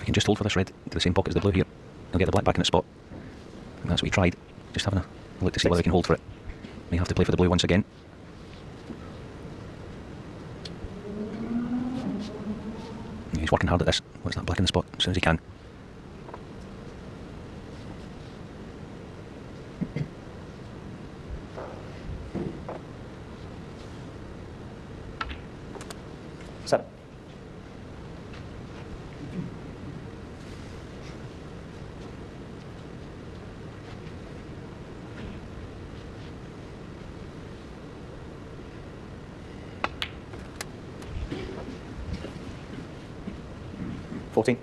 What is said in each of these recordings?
can just hold for this red to the same pocket as the blue here. He'll get the black back in its spot. And that's what he tried. Just having a look to see whether he can hold for it. May have to play for the blue once again. Yeah, he's working hard at this. What's that black in the spot as soon as he can. Seven. $14.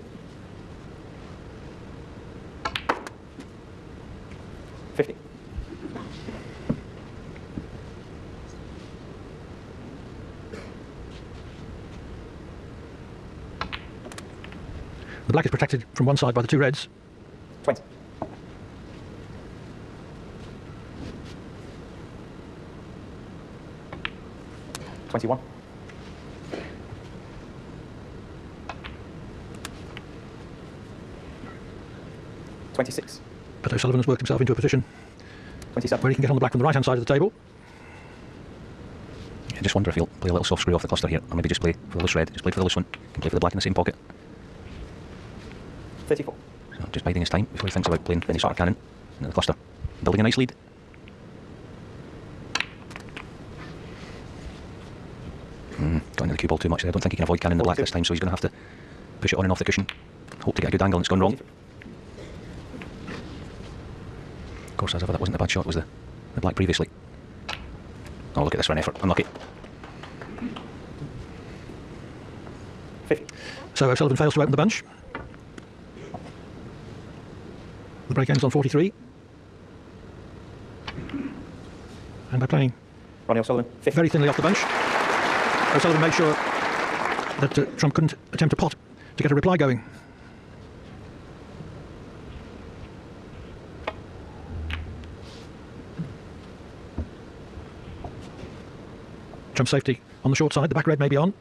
$50. The black is protected from one side by the two reds. 20. $21. $26. But O'Sullivan has worked himself into a position 27. where he can get on the black from the right hand side of the table. I just wonder if he'll play a little soft screw off the cluster here, or maybe just play for the loose red, just play for the loose one, and play for the black in the same pocket. 34. So just biding his time before he thinks about playing any sort of cannon in the cluster. Building a nice lead. Got into the cue ball too much there. I don't think he can avoid cannon the black this time, so he's going to have to push it on and off the cushion. Hope to get a good angle, and it's gone wrong. Of course, as ever, that wasn't a bad shot, was the black previously. Oh, look at this for an effort. Unlucky. 50. So O'Sullivan fails to open the bunch. The break ends on 43. And by playing Ronnie O'Sullivan. 50. very thinly off the bunch, O'Sullivan made sure that Trump couldn't attempt a pot to get a reply going. Trump's safety on the short side, the back red may be on.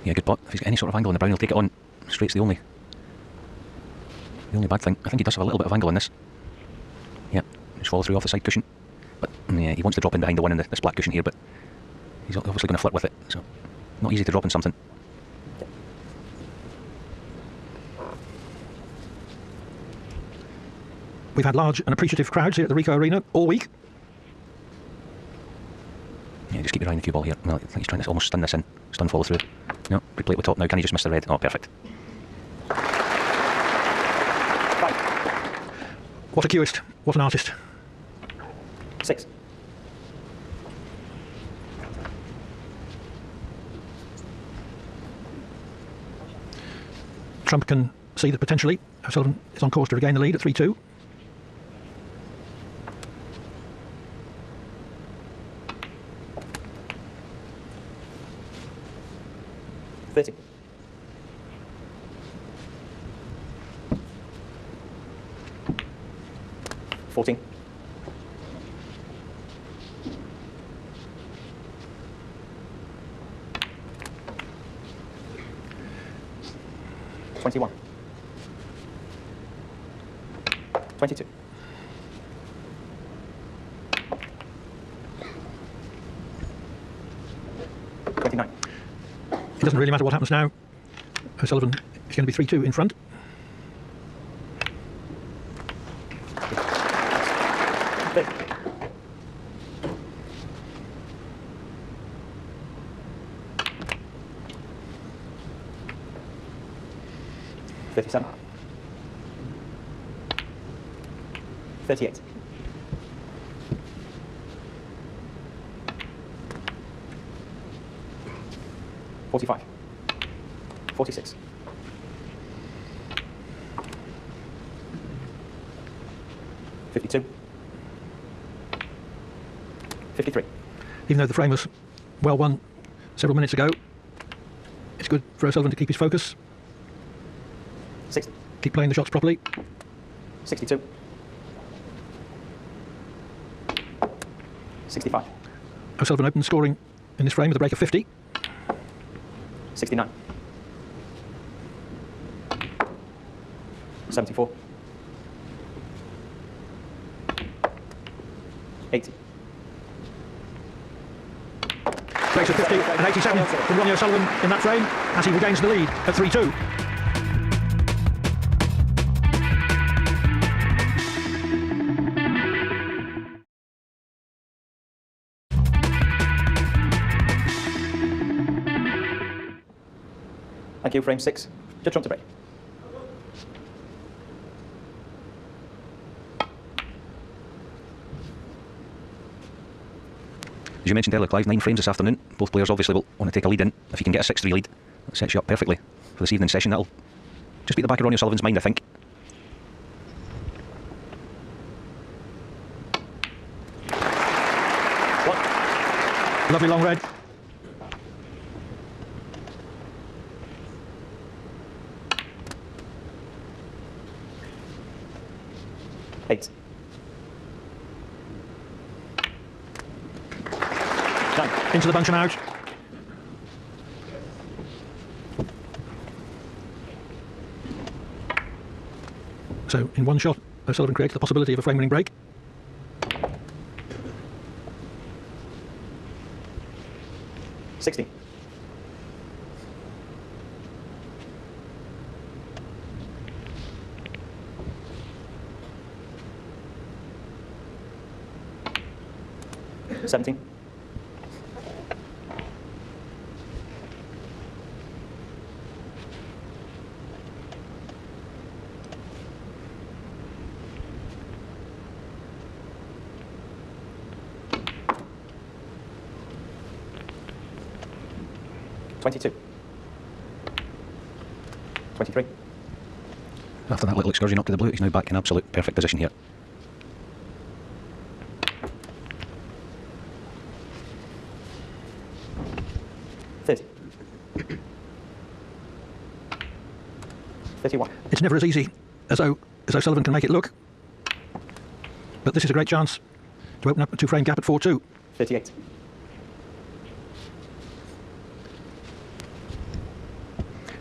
Yeah, good pot. If he's got any sort of angle in the brown, he'll take it on. Straight's the only bad thing. I think he does have a little bit of angle in this. Yeah, just follow through off the side cushion. But yeah, he wants to drop in behind the one in this black cushion here, but he's obviously going to flirt with it. So not easy to drop in something. We've had large and appreciative crowds here at the Ricoh Arena all week. Yeah, just keep your eye on the cue ball here. Well, I think he's trying to almost stun this in. Stun follow through. No, replay it with top now. Can he just miss the red? Oh, perfect. What a cueist. What an artist. 6. Trump can see that potentially O'Sullivan is on course to regain the lead at 3-2. $30. $14. $21. $22. $29. It doesn't really matter what happens now. O'Sullivan is going to be 3-2 in front. $37. $38. $45. $46. $52. $53. Even though the frame was well won several minutes ago, it's good for O'Sullivan to keep his focus, 60. keep playing the shots properly. 62. 65. O'Sullivan opened scoring in this frame with a break of 50. 69. 74. 80. Breaks of 50 and 87 from Ronnie O'Sullivan in that frame as he regains the lead at 3-2. Thank you. Frame 6. Judd Trump to break. As you mentioned earlier, Clive, 9 frames this afternoon. Both players obviously will want to take a lead in. If you can get a 6-3 lead, that sets you up perfectly for this evening's session. That'll just be at the back of Ronnie O'Sullivan's mind, I think. What? Lovely long red. Eight. 9. Into the bunch and out. So, in one shot, O'Sullivan creates the possibility of a frame-winning break. $60. $17. $22. 23. After that little excursion up to the blue, he's now back in absolute perfect position here. $30. 31. It's never as easy as O'Sullivan can make it look. But this is a great chance to open up a 2-frame gap at 4-2. 38.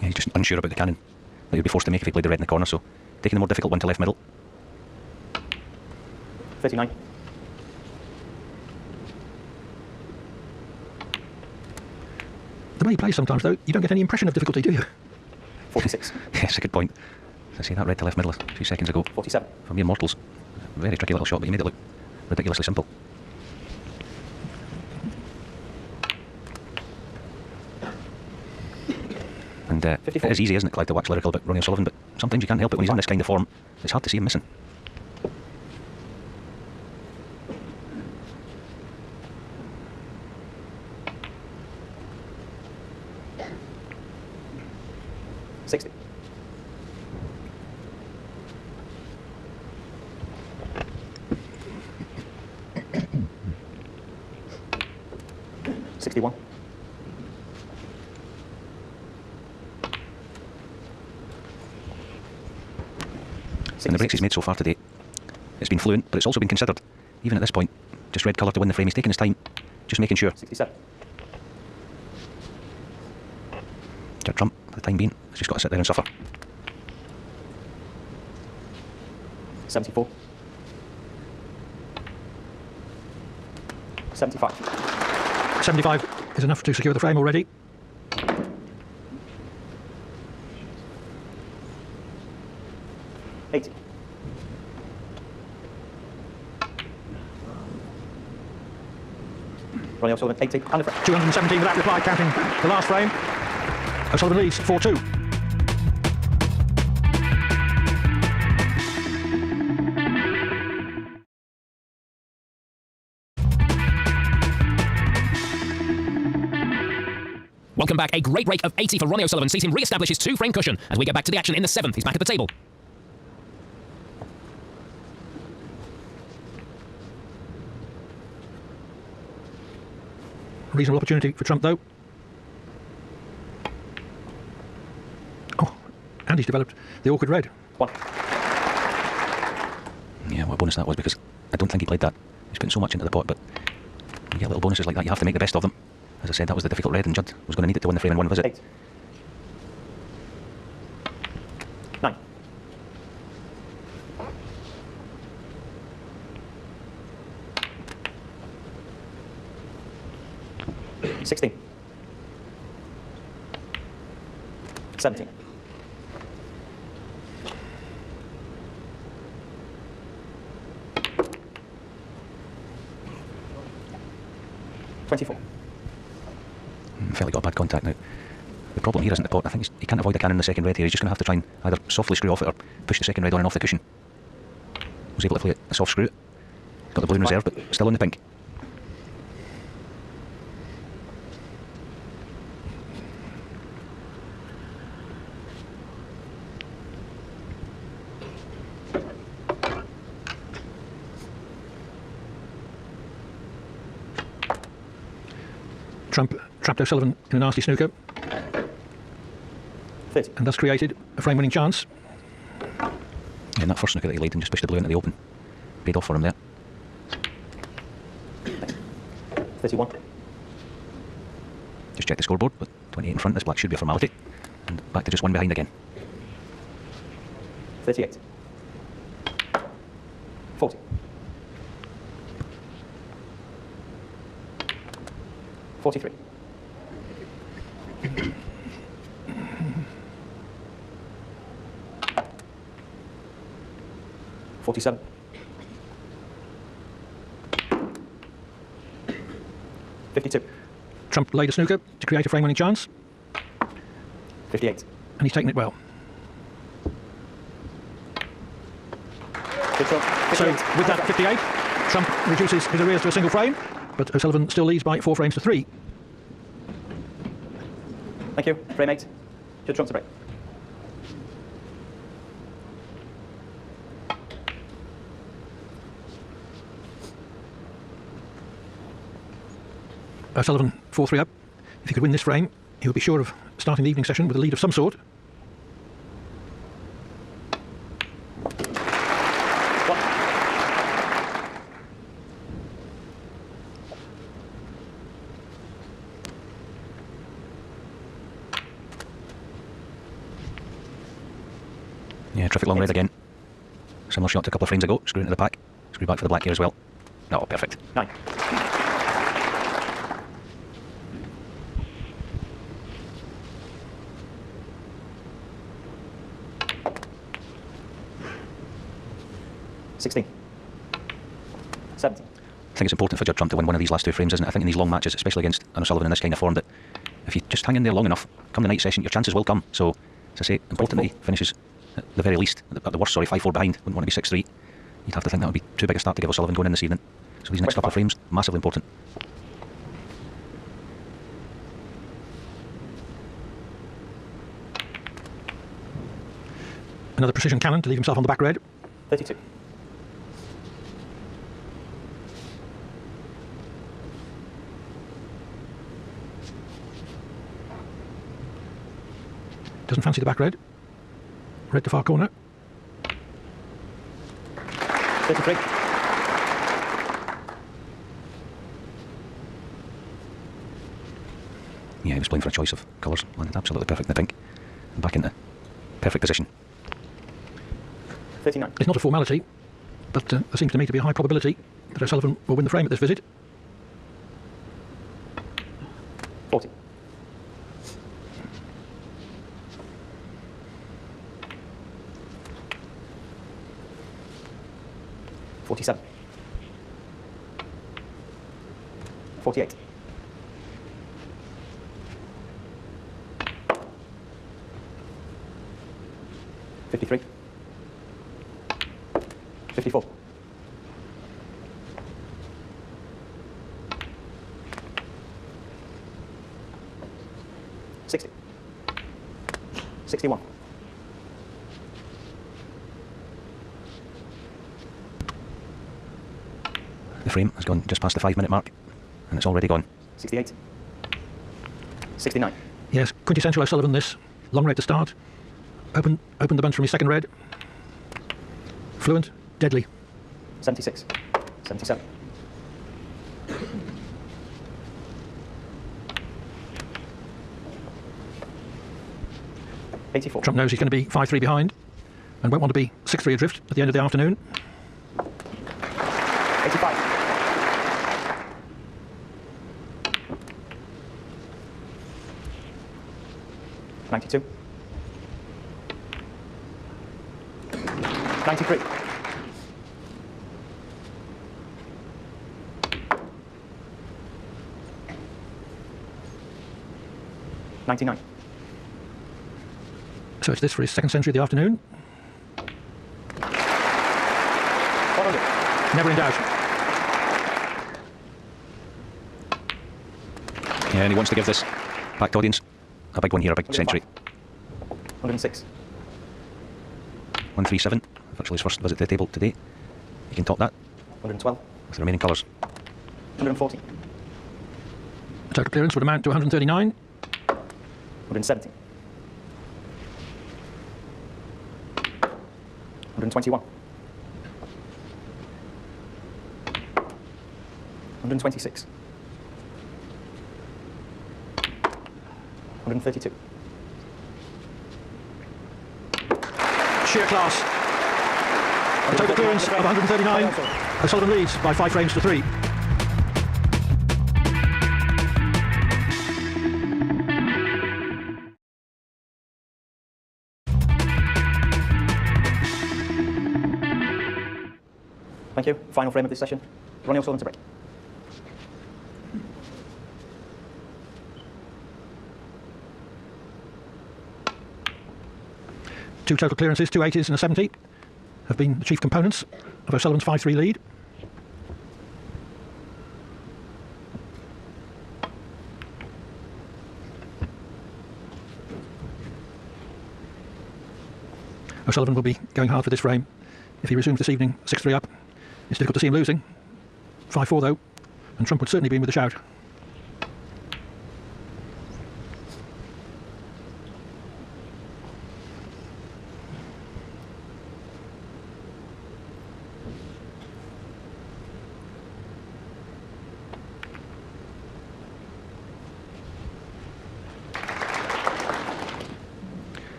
Yeah, he's just unsure about the cannon that he'd be forced to make if he played the red in the corner, so taking the more difficult one to left middle. 39. The way he plays sometimes, though, you don't get any impression of difficulty, do you? 46. Yes, a good point. As I say, that red to left middle a few seconds ago. 47. For mere mortals, a very tricky little shot, but he made it look ridiculously simple. And it 54. is easy, isn't it, Clive, to wax lyrical about Ronnie O'Sullivan, but sometimes you can't help it when he's in this kind of form. It's hard to see him missing. $60. 61. And the breaks he's made so far today, it's been fluent, but it's also been considered. Even at this point, just red colour to win the frame. He's taking his time, just making sure. 67. Judd Trump, for the time being, has just got to sit there and suffer. 74. 75. 75 is enough to secure the frame already. $80. Ronnie O'Sullivan, 80. And the frame. 217 without reply, counting the last frame. O'Sullivan leads 4-2. Welcome back. A great break of 80 for Ronnie O'Sullivan sees him re-establish his 2-frame cushion as we get back to the action in the 7th. He's back at the table. Reasonable opportunity for Trump, though. Oh, and he's developed the awkward red. 1. Yeah, what a bonus that was, because I don't think he played that. He's putting so much into the pot, but get little bonuses like that, you have to make the best of them. As I said, that was the difficult red, and Judd was going to need it to win the frame in one visit. 8. 9. 16. 17. 24. Fairly got a bad contact now. The problem here isn't the pot. I think he can't avoid the cannon in the second red here. He's just going to have to try and either softly screw off it or push the second red on and off the cushion. Was able to play a soft screw. Got the blue in reserve, but still on the pink. Trump trapped O'Sullivan in a nasty snooker 30. and thus created a frame-winning chance. Yeah, and that first snooker that he laid and just pushed the blue into the open. Paid off for him there. 31. Just check the scoreboard, but 28 in front, this black should be a formality. And back to just one behind again. 38. 40. 43. 47. 52. Trump laid a snooker to create a frame-winning chance, 58. and he's taken it well. Good shot. So 58. with that 58, Trump reduces his arrears to a single frame, but O'Sullivan still leads by 4 frames to 3. Thank you. Frame 8. Judd trumps the break. Sullivan 4-3 up. If he could win this frame, he would be sure of starting the evening session with a lead of some sort. Yeah, terrific long red again. Similar shot to a couple of frames ago. Screw into the pack. Screw back for the black here as well. Oh, perfect. 9. 16. 17. I think it's important for Judd Trump to win one of these last two frames, isn't it? I think in these long matches, especially against an Sullivan in this kind of form, that if you just hang in there long enough, come the night session, your chances will come. So, as I say, important that he finishes at the very least, at the worst, 5-4 behind. Wouldn't want to be 6-3. You'd have to think that would be too big a start to give Sullivan going in this evening. So these next couple of frames, massively important. Another precision cannon to leave himself on the back red. 32. 'Doesn't fancy the back red. Red to far corner. 33. Yeah, he was playing for a choice of colours. Landed absolutely perfect in the pink. And back into perfect position. 39. It's not a formality, but there seems to me to be a high probability that O'Sullivan will win the frame at this visit. 40. 47. 48. 53. 54. 60. 61. The frame has gone just past the 5-minute mark, and it's already gone. 68. 69. Yes, quintessential O'Sullivan this. Long red to start. Open the bunch from his second red. Fluent, deadly. 76. 77. 84. Trump knows he's going to be 5-3 behind and won't want to be 6-3 adrift at the end of the afternoon. 85. 92. 93. 99. So it's this for his second century of the afternoon. 100. Never in doubt. Yeah, and he wants to give this packed audience a big one here, a big century. 106. 137, virtually his first visit to the table today. He can top that 112. with the remaining colours. 140. The total clearance would amount to 139. 170. 121. 126. 132. Sheer class. The total clearance of 139. Sullivan leads by 5 frames to 3. Thank you. Final frame of this session. Ronnie Sullivan to break. Two total clearances, 2 80s and a 70, have been the chief components of O'Sullivan's 5-3 lead. O'Sullivan will be going hard for this frame. If he resumes this evening 6-3 up, it's difficult to see him losing. 5-4 though, and Trump would certainly be in with a shout.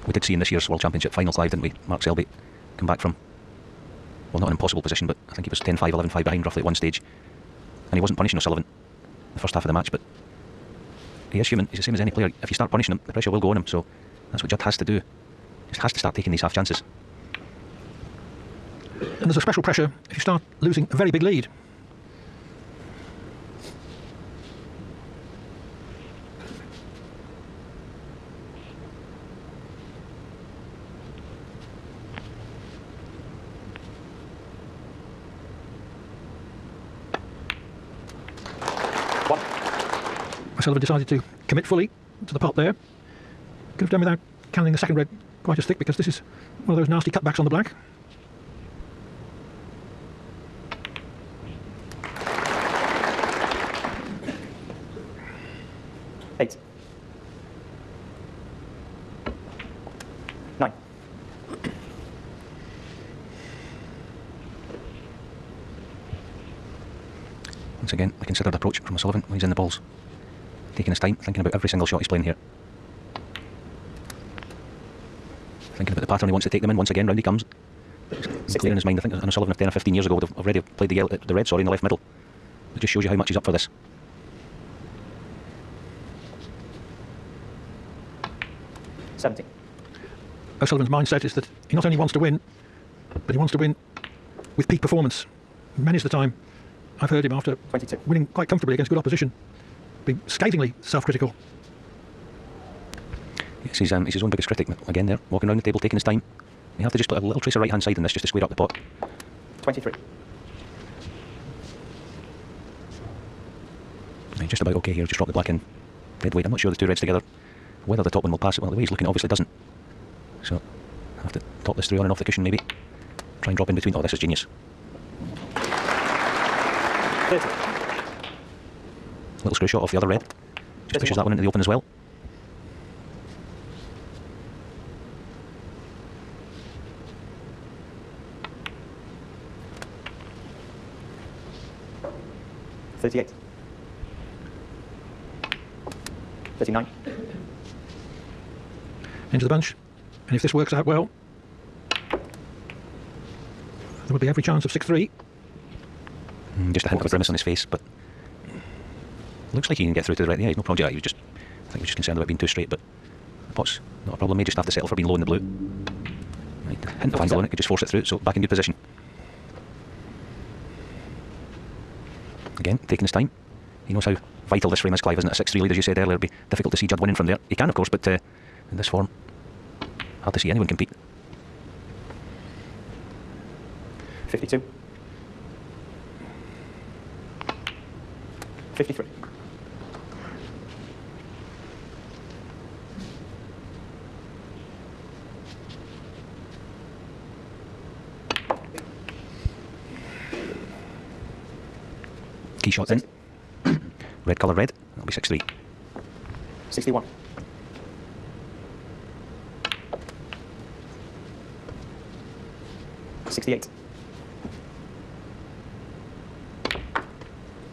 We did see in this year's World Championship final, Clive, didn't we? Mark Selby come back from, well, not an impossible position, but I think he was 10-5, 11-5 behind roughly at one stage. And he wasn't punishing O'Sullivan the first half of the match, but he is human. He's the same as any player. If you start punishing him, the pressure will go on him. So that's what Judd has to do. Just has to start taking these half chances. And there's a special pressure if you start losing a very big lead. Sullivan decided to commit fully to the pot there. Could have done without canning the second red quite as thick, because this is one of those nasty cutbacks on the black. Eight. 9. Once again, a considered approach from Sullivan when he's in the balls. Taking his time, thinking about every single shot he's playing here. Thinking about the pattern he wants to take them in. Once again, round he comes. It's clear in his mind. I think Sullivan of 10 or 15 years ago would have already played the red, in the left middle. It just shows you how much he's up for this. O'Sullivan's mindset is that he not only wants to win, but he wants to win with peak performance. Many's the time I've heard him, after 22. winning quite comfortably against good opposition, be scathingly self-critical. Yes, he's his own biggest critic again there, walking around the table, taking his time. You have to just put a little trace of right-hand side in this just to square up the pot. 23. He's just about okay here, just drop the black in. Dead weight. I'm not sure the two reds together, whether the top one will pass it. Well, the way he's looking, it obviously doesn't. So, I have to top this through on and off the cushion maybe. Try and drop in between. Oh, this is genius. 30. Little screw shot off the other red. Just pushes that one into the open as well. $38. 39. into the bunch. And if this works out well, there would be every chance of 6-3. Just a hint of a grimace on his face, but looks like he can get through to the right. Yeah, he's no problem. Yeah, I think he was just concerned about being too straight, but the pot's not a problem. May just have to settle for being low in the blue. Right, hint of angle on it, could just force it through, so back in good position. Again, taking his time. He knows how vital this frame is, Clive, isn't it? A 6-3 lead, as you said earlier, it'd be difficult to see Judd winning from there. He can, of course, but in this form, hard to see anyone compete. 52. 53. Key shot in. Red colour red. That'll be 6-3. 61. 68.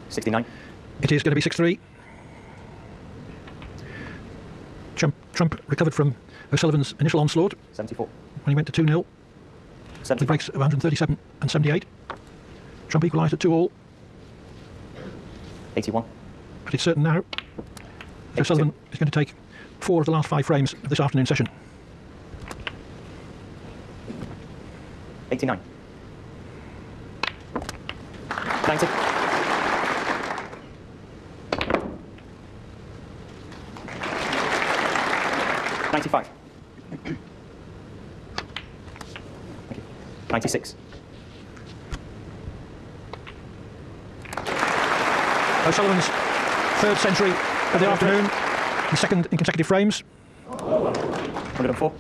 69. It is going to be 6-3. Trump recovered from O'Sullivan's initial onslaught 74. when he went to 2-0 with 75. breaks of 137 and 78. Trump equalised at 2-all, 81. but it's certain now that Sullivan is going to take 4 of the last 5 frames of this afternoon session. 89. 90. 95. Thank you. 96. O'Sullivan's 3rd century of the afternoon, the 2nd in consecutive frames. 104.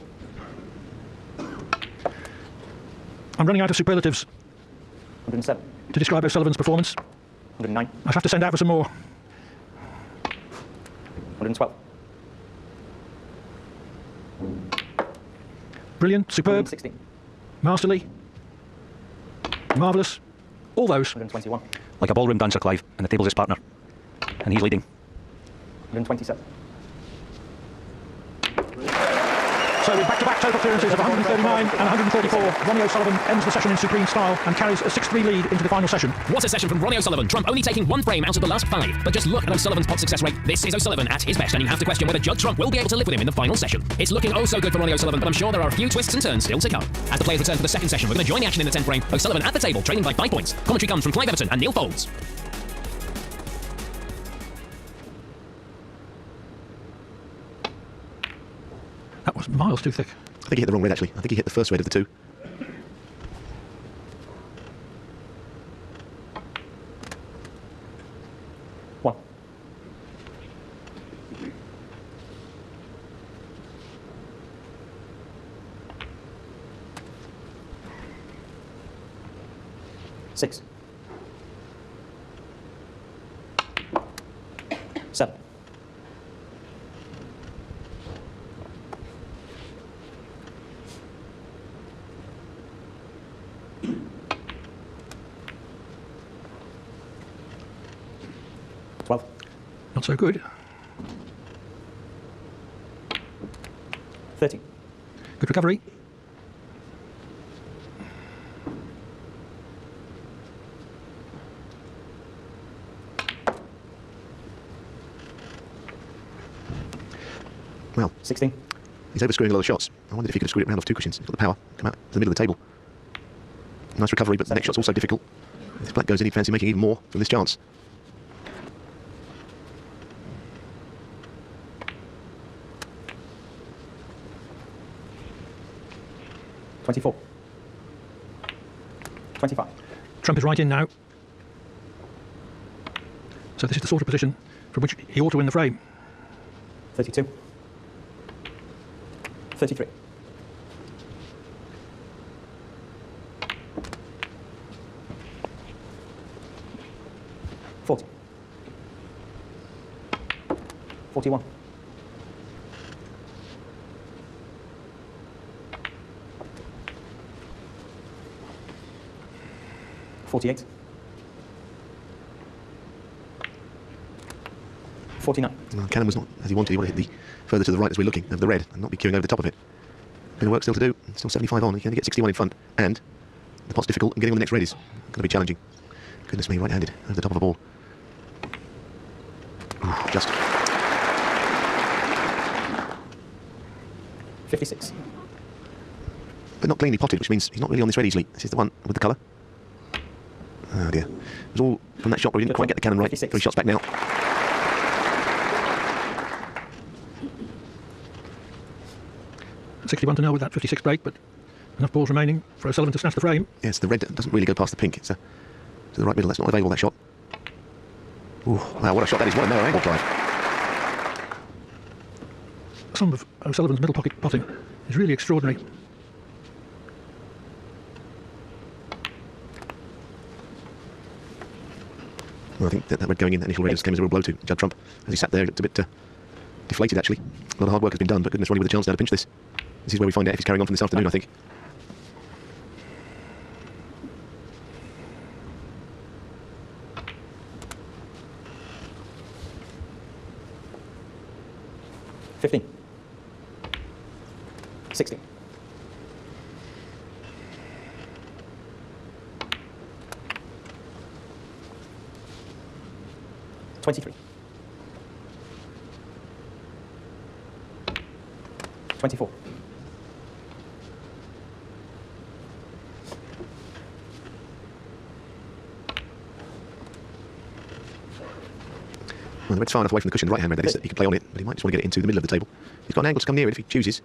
I'm running out of superlatives 107. to describe O'Sullivan's performance. 109. I'll have to send out for some more. 112. Brilliant, superb, 116. masterly, marvellous, all those. 121. Like a ballroom dancer, Clive, and the table's his partner. And he's leading. 127. So with back-to-back total clearances of 139 and 134, Ronnie O'Sullivan ends the session in supreme style and carries a 6-3 lead into the final session. What a session from Ronnie O'Sullivan. Trump only taking 1 frame out of the last 5. But just look at O'Sullivan's pot success rate. This is O'Sullivan at his best, and you have to question whether Judd Trump will be able to live with him in the final session. It's looking oh so good for Ronnie O'Sullivan, but I'm sure there are a few twists and turns still to come. As the players return for the second session, we're going to join the action in the 10th frame. O'Sullivan at the table, trailing by 5 points. Commentary comes from Clive Everton and Neil Folds. That was miles too thick. I think he hit the wrong red, actually. I think he hit the first red of the 2. One. Six. 7. 12. Not so good. 13. Good recovery. Well, 16. he's overscrewing a lot of shots. I wondered if he could have screwed it round off 2 cushions. He's got the power. Come out to the middle of the table. Nice recovery, but the next shot's also difficult. If black goes in, he'd fancy making even more from this chance. 24. 25. Trump is right in now. So this is the sort of position from which he ought to win the frame. 32. 33. 40. 41. 48. 49. Well, Cannon was not as he wanted. He wanted to hit the further to the right as we're looking of the red and not be queuing over the top of it. Bit of work still to do. Still 75 on. He can only get 61 in front. And the pot's difficult, and getting on the next red is going to be challenging. Goodness me, right-handed over the top of a ball. Ooh, just. 56. But not cleanly potted, which means he's not really on this red easily. This is the one with the colour. Oh dear. It was all from that shot where he didn't quite get the cannon right. 56. 3 shots back now. $61-0 with that 56 break, but enough balls remaining for O'Sullivan to snatch the frame. Yes, the red doesn't really go past the pink. It's to the right middle. That's not available, that shot. Ooh, wow, what a shot that is. What a narrow angle drive. Some of O'Sullivan's middle pocket potting is really extraordinary. Well, I think that red going in, that initial red, just came as a real blow to Judd Trump. As he sat there, it looked a bit deflated, actually. A lot of hard work has been done, but goodness, Ronnie with a chance now to pinch this. This is where we find out if he's carrying on from this afternoon, I think. $15. 60. 23. 24. 'Well, the red's far enough away from the cushion, the right-hand red, that is, that he can play on it, but he might just want to get it into the middle of the table. He's got an angle to come near it if he chooses.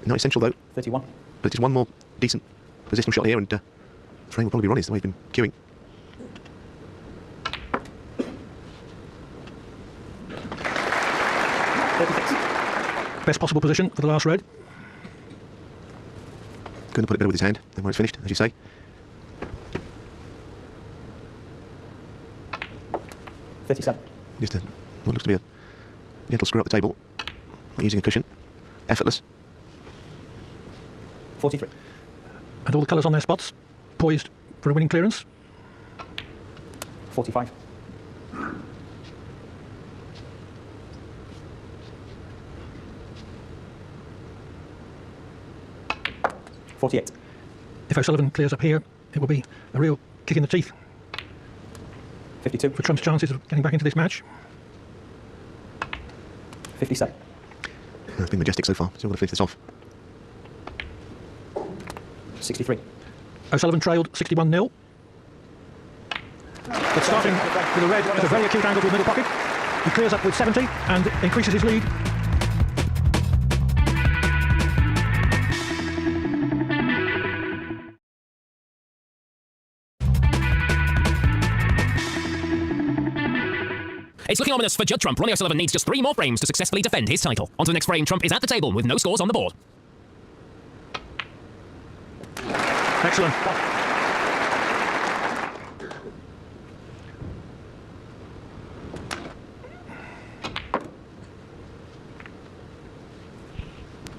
Not essential, though. 31. But just one more decent positional shot here, and the frame will probably be Ronnie's, the way he's been queuing. Best possible position for the last red. Couldn't put it better with his hand than where it's finished, as you say. 37. Just what looks to be a gentle screw up the table. Not using a cushion. Effortless. 43. And all the colours on their spots, poised for a winning clearance. 45. 48. If O'Sullivan clears up here, it will be a real kick in the teeth 52. for Trump's chances of getting back into this match. 57. It's been majestic so far. Still got to finish this off. 63. O'Sullivan trailed 61-0. But starting with a red at a very acute angle to the middle pocket, he clears up with 70 and increases his lead. It's looking ominous for Judd Trump. Ronnie O'Sullivan needs just 3 more frames to successfully defend his title. On to the next frame. Trump is at the table with no scores on the board. Excellent.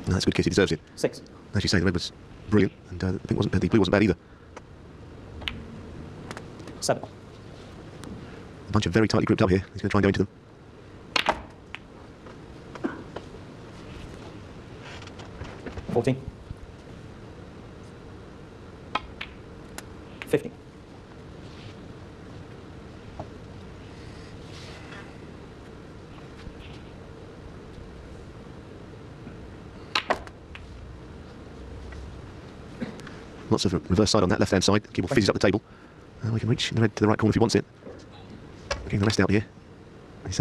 No, that's a good kiss. He deserves it. 6. As you say, the red was brilliant, and the pink wasn't, the blue wasn't bad either. 7. A bunch of very tightly grouped up here. He's going to try and go into them. 14. 15. Lots of reverse side on that left-hand side. Keeble fizzes up the table. We can reach the red to the right corner if he wants it. Getting the rest out here. He's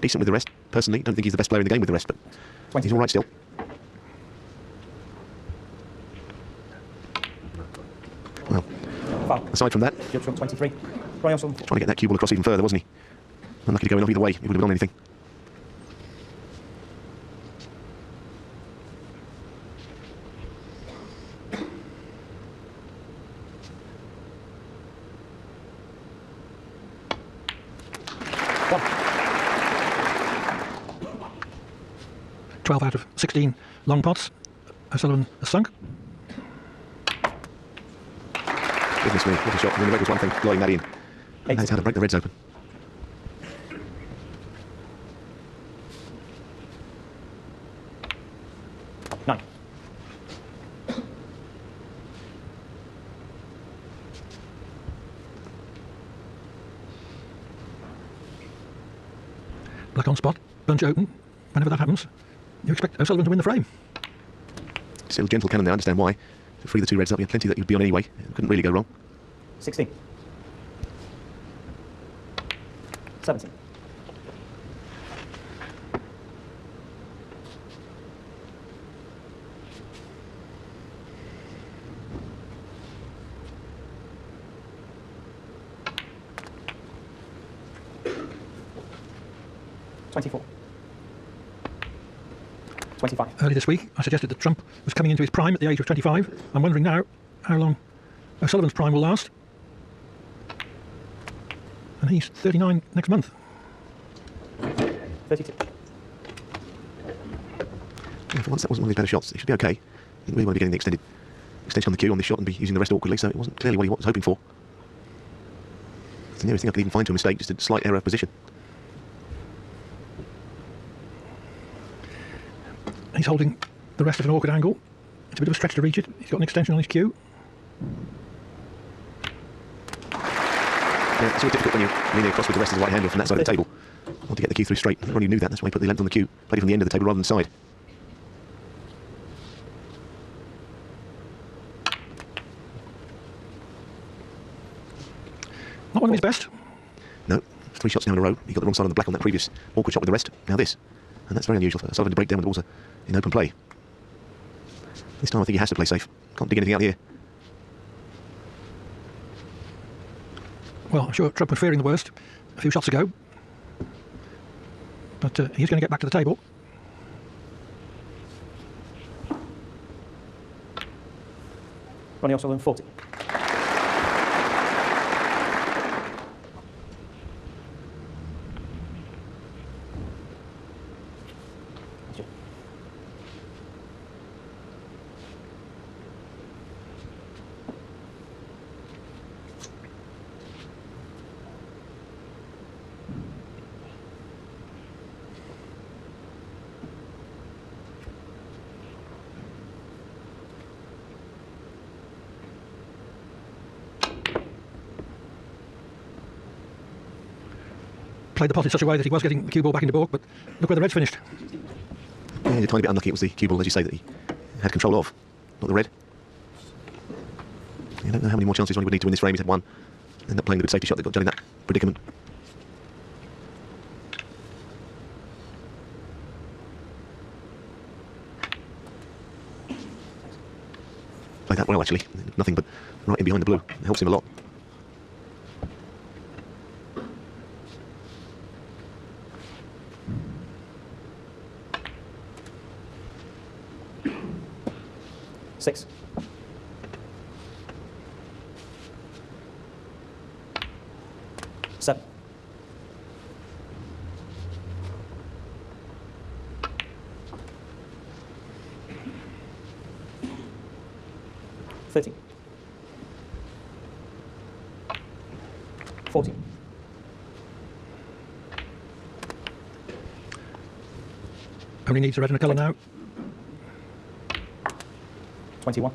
decent with the rest. Personally, don't think he's the best player in the game with the rest, but 20. he's all right still. Well, Foul. aside from that, Judd Trump 23. Ronnie O'Sullivan 4. trying to get that cue ball across even further, wasn't he? Unlucky to go in off either way. He would have been on anything. One. 12 out of 16 long pots. O'Sullivan has sunk. Goodness me, what a shot. I mean, the red was one thing, blowing that in. Eight. Knows how to break the reds open. Black on spot, bunch open. Whenever that happens, you expect O'Sullivan to win the frame. Still gentle cannon there, I understand why. To free the two reds up, you had plenty that you'd be on anyway. Couldn't really go wrong. 16. 17. $24. 25. Early this week, I suggested that Trump was coming into his prime at the age of 25. I'm wondering now how long O'Sullivan's prime will last. And he's 39 next month. 32. Yeah, for once, that wasn't one of his better shots. It should be okay. He didn't really want to be getting the extension on the cue on this shot and be using the rest awkwardly, so it wasn't clearly what he was hoping for. It's the nearest thing I could even find to a mistake, just a slight error of position. He's holding the rest of an awkward angle. It's a bit of a stretch to reach it. He's got an extension on his cue. Yeah, it's always difficult when you're leaning across with the rest of the right handle from that side of the table. I want to get the cue through straight. Ronnie knew that, that's why he put the length on the cue. Played it from the end of the table rather than the side. Not one of his best. No, 3 shots now in a row. He got the wrong side on the black on that previous awkward shot with the rest. Now this. And that's very unusual for Sullivan to break down when the balls are in open play. This time I think he has to play safe. Can't dig anything out here. Well, I'm sure Trump was fearing the worst a few shots ago. But he's going to get back to the table. Ronnie O'Sullivan, 40. Played the pot in such a way that he was getting the cue ball back into baulk, but look where the red's finished. Yeah, a tiny bit unlucky. It was the cue ball, as you say, that he had control of, not the red. You don't know how many more chances Ronnie would need to win this frame. He's had one. Ended up playing the good safety shot that got Judd in that predicament. Played that well, actually. Nothing but right in behind the blue. It helps him a lot. Six. Seven. $13. 14. Only needs a red and a colour now. 21.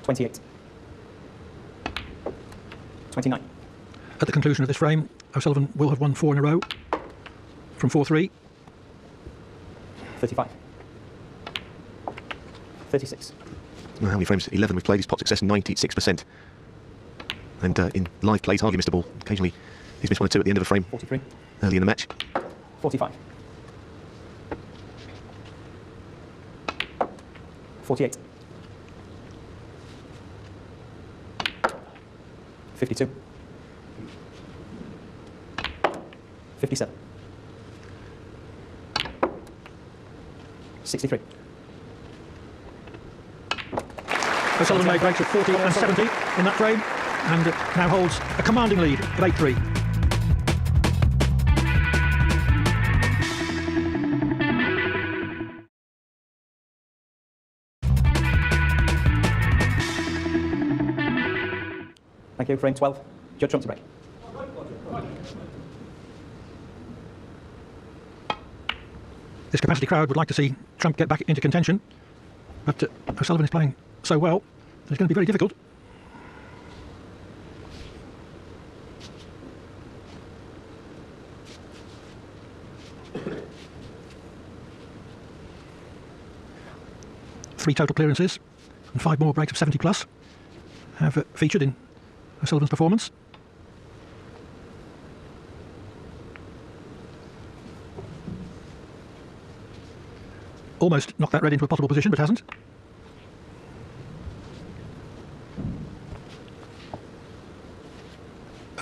28. 29. At the conclusion of this frame, O'Sullivan will have won 4 in a row from 4-3. 35. 36. Well, how many frames? 11 we've played. His pot success 96%. And in live plays, hardly missed a ball. Occasionally, he's missed 1 or 2 at the end of a frame 43. early in the match. 45. 48. 52. 57. 63. O'Sullivan made breaks of 40 and 70 in that frame, and now holds a commanding lead of 8-3. Thank you. Frame 12. Judd Trump to break. This capacity crowd would like to see Trump get back into contention, but O'Sullivan is playing so well that it's going to be very difficult. 3 total clearances and 5 more breaks of 70 plus have featured in Sullivan's performance. Almost knocked that red into a possible position, but hasn't.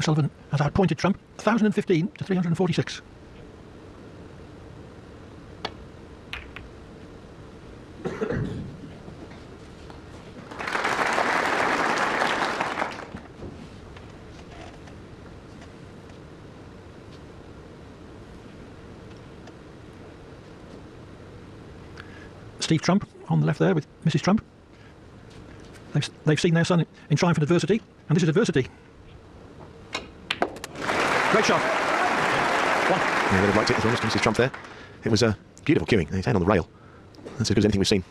Sullivan has outpointed Trump 1,015 to 346. Steve Trump on the left there with Mrs. Trump. They've seen their son in triumph and adversity, and this is adversity. Great shot. One. Yeah, they'd have liked it as well, Mrs. Trump there. It was a beautiful cueing. His hand on the rail. That's as good as anything we've seen.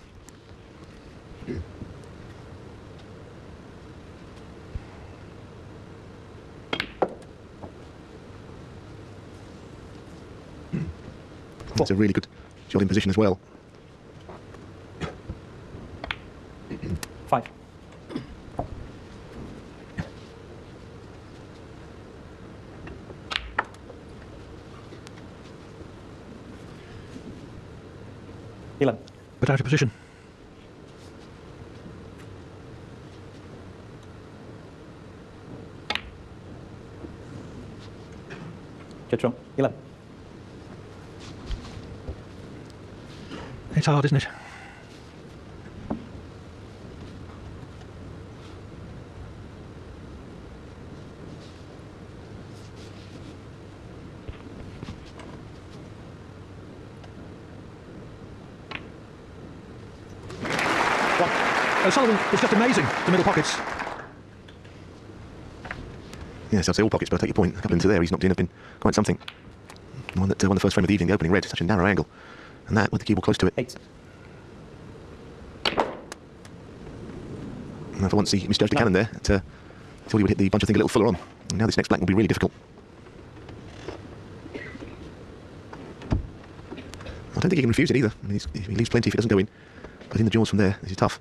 That's a really good shot in position as well. 5. But out of position. Judd Trump, 11. It's hard, isn't it? Sullivan is just amazing, the middle pockets. Yes, I'd say all pockets, but I take your point. A couple into there, he's knocked in, have been quite something. The one that won the first frame of the evening, the opening red, such a narrow angle. And that, with the cue ball close to it. 8. And for once, he misjudged the cannon there. Thought he would hit the bunch of thing a little fuller on. And now this next black will be really difficult. I don't think he can refuse it either. I mean, he leaves plenty if it doesn't go in. But in the jaws from there, this is tough.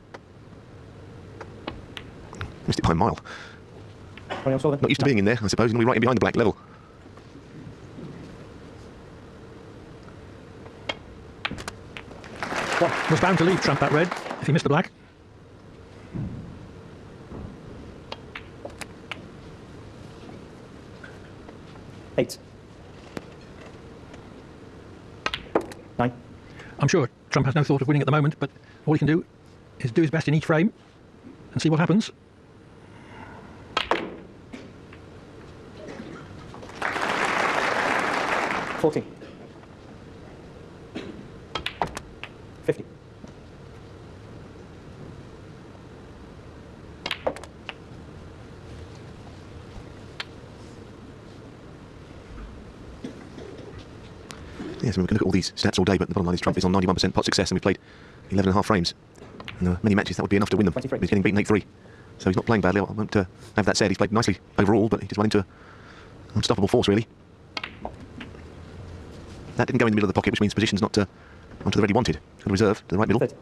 Missed it by a mile. Sullivan. Not used to being in there, I suppose. Normally right in behind the black level. Was bound to leave Trump that red if he missed the black. Eight. 9. I'm sure Trump has no thought of winning at the moment, but all he can do is do his best in each frame and see what happens. $40. 50. Yes, we can look at all these stats all day, but the bottom line is Trump is on 91% pot success, and we've played 11.5 frames. And there are many matches that would be enough to win them. 23. He's getting beaten 8-3. So he's not playing badly. I won't have that said. He's played nicely overall, but he just run into an unstoppable force, really. That didn't go in the middle of the pocket, which means position's not onto the red he wanted. Got a reserve to the right middle. 30.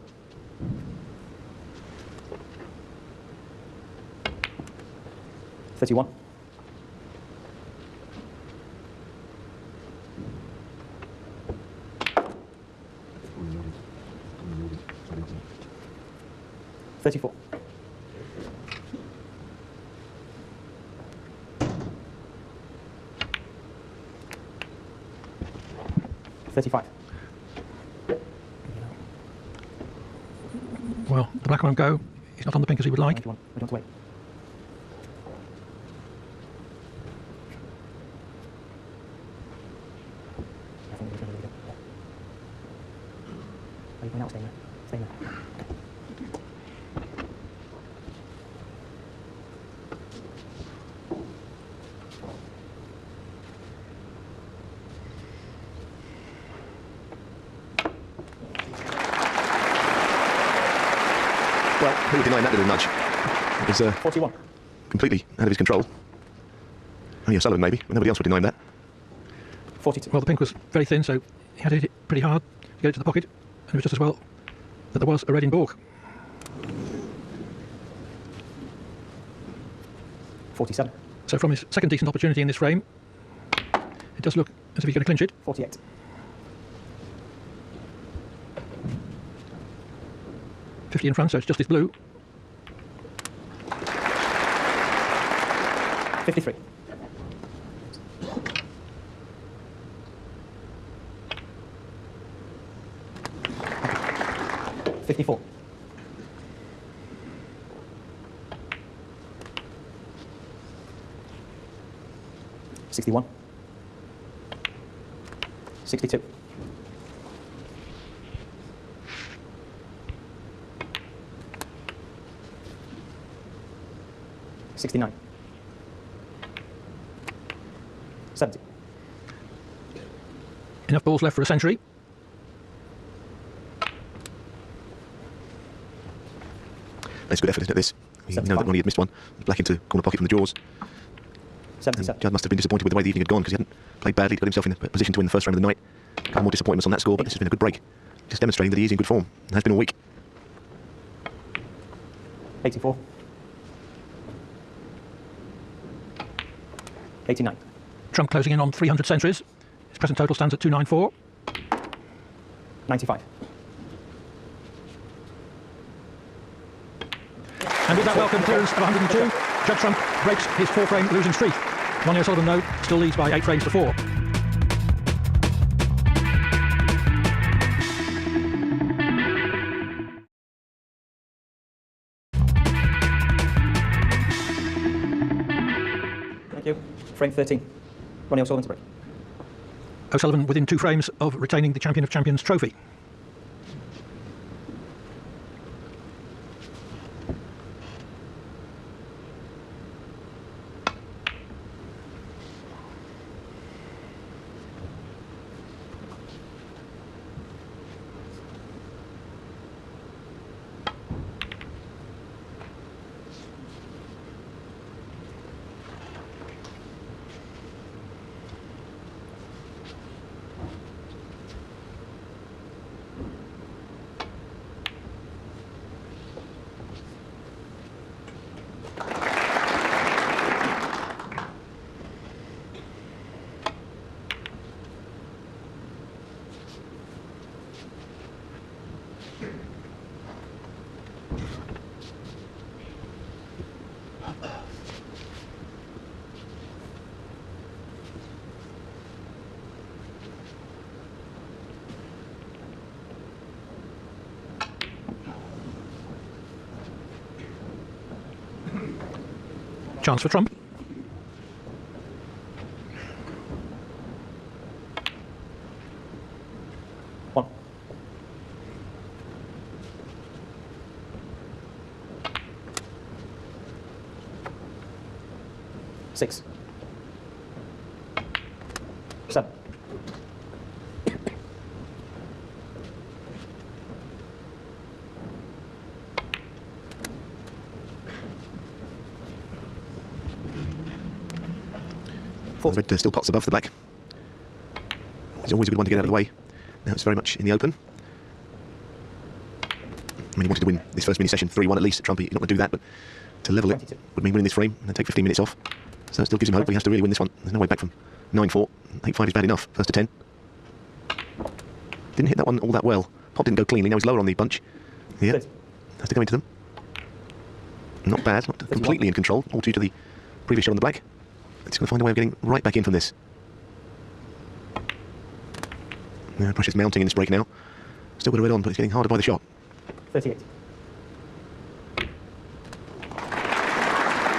31. 34. 35. Well, the black won't go. He's not on the pink as he would like. 91. We don't wait. I think we're going to leave it. Are you going out? Stay there. Stay there. Well, who would deny that little nudge? It was 41. completely out of his control. Only Sullivan, maybe, but nobody else would deny that. 42. Well, the pink was very thin, so he had to hit it pretty hard to get it to the pocket, and it was just as well that there was a red in baulk. 47. So from his second decent opportunity in this frame, it does look as if he's going to clinch it. 48. 50 in front, so it's just his blue. 53. 54. 61. 62. 69. 70. Enough balls left for a century. That's good effort, isn't it, this? You know that Ronnie had missed one. Black into corner pocket from the jaws. 77. And Judd must have been disappointed with the way the evening had gone because he hadn't played badly. He got himself in a position to win the first round of the night. A couple more disappointments on that score, but this has been a good break. Just demonstrating that he is in good form and has been all week. 84. 89. Trump closing in on 300 centuries. His present total stands at 294. 95. And with that welcome clearance of 102, Judd Trump breaks his 4-frame losing streak. Ronnie Sullivan, though, still leads by 8 frames to 4. Thank you. Frame 13. Ronnie O'Sullivan to break. O'Sullivan within 2 frames of retaining the Champion of Champions trophy. Chance for Trump. One. Six. 7. 4. The red still pots above the black. It's always a good one to get out of the way. Now it's very much in the open. I mean, he wanted to win this first mini session 3-1 at least at Trumpy. He's not going to do that, but to level it 22. would mean winning this frame and then take 15 minutes off. So it still gives him hope, but he has to really win this one. There's no way back from 9-4. 8-5 is bad enough. First to 10. Didn't hit that one all that well. Pot didn't go cleanly. Now he's lower on the bunch. Yeah. Has to go into them. Not bad. Not completely in control. All due to the previous shot on the black. He's going to find a way of getting right back in from this. Yeah, pressure's mounting in this break now. Still got a red on, but it's getting harder by the shot. 38.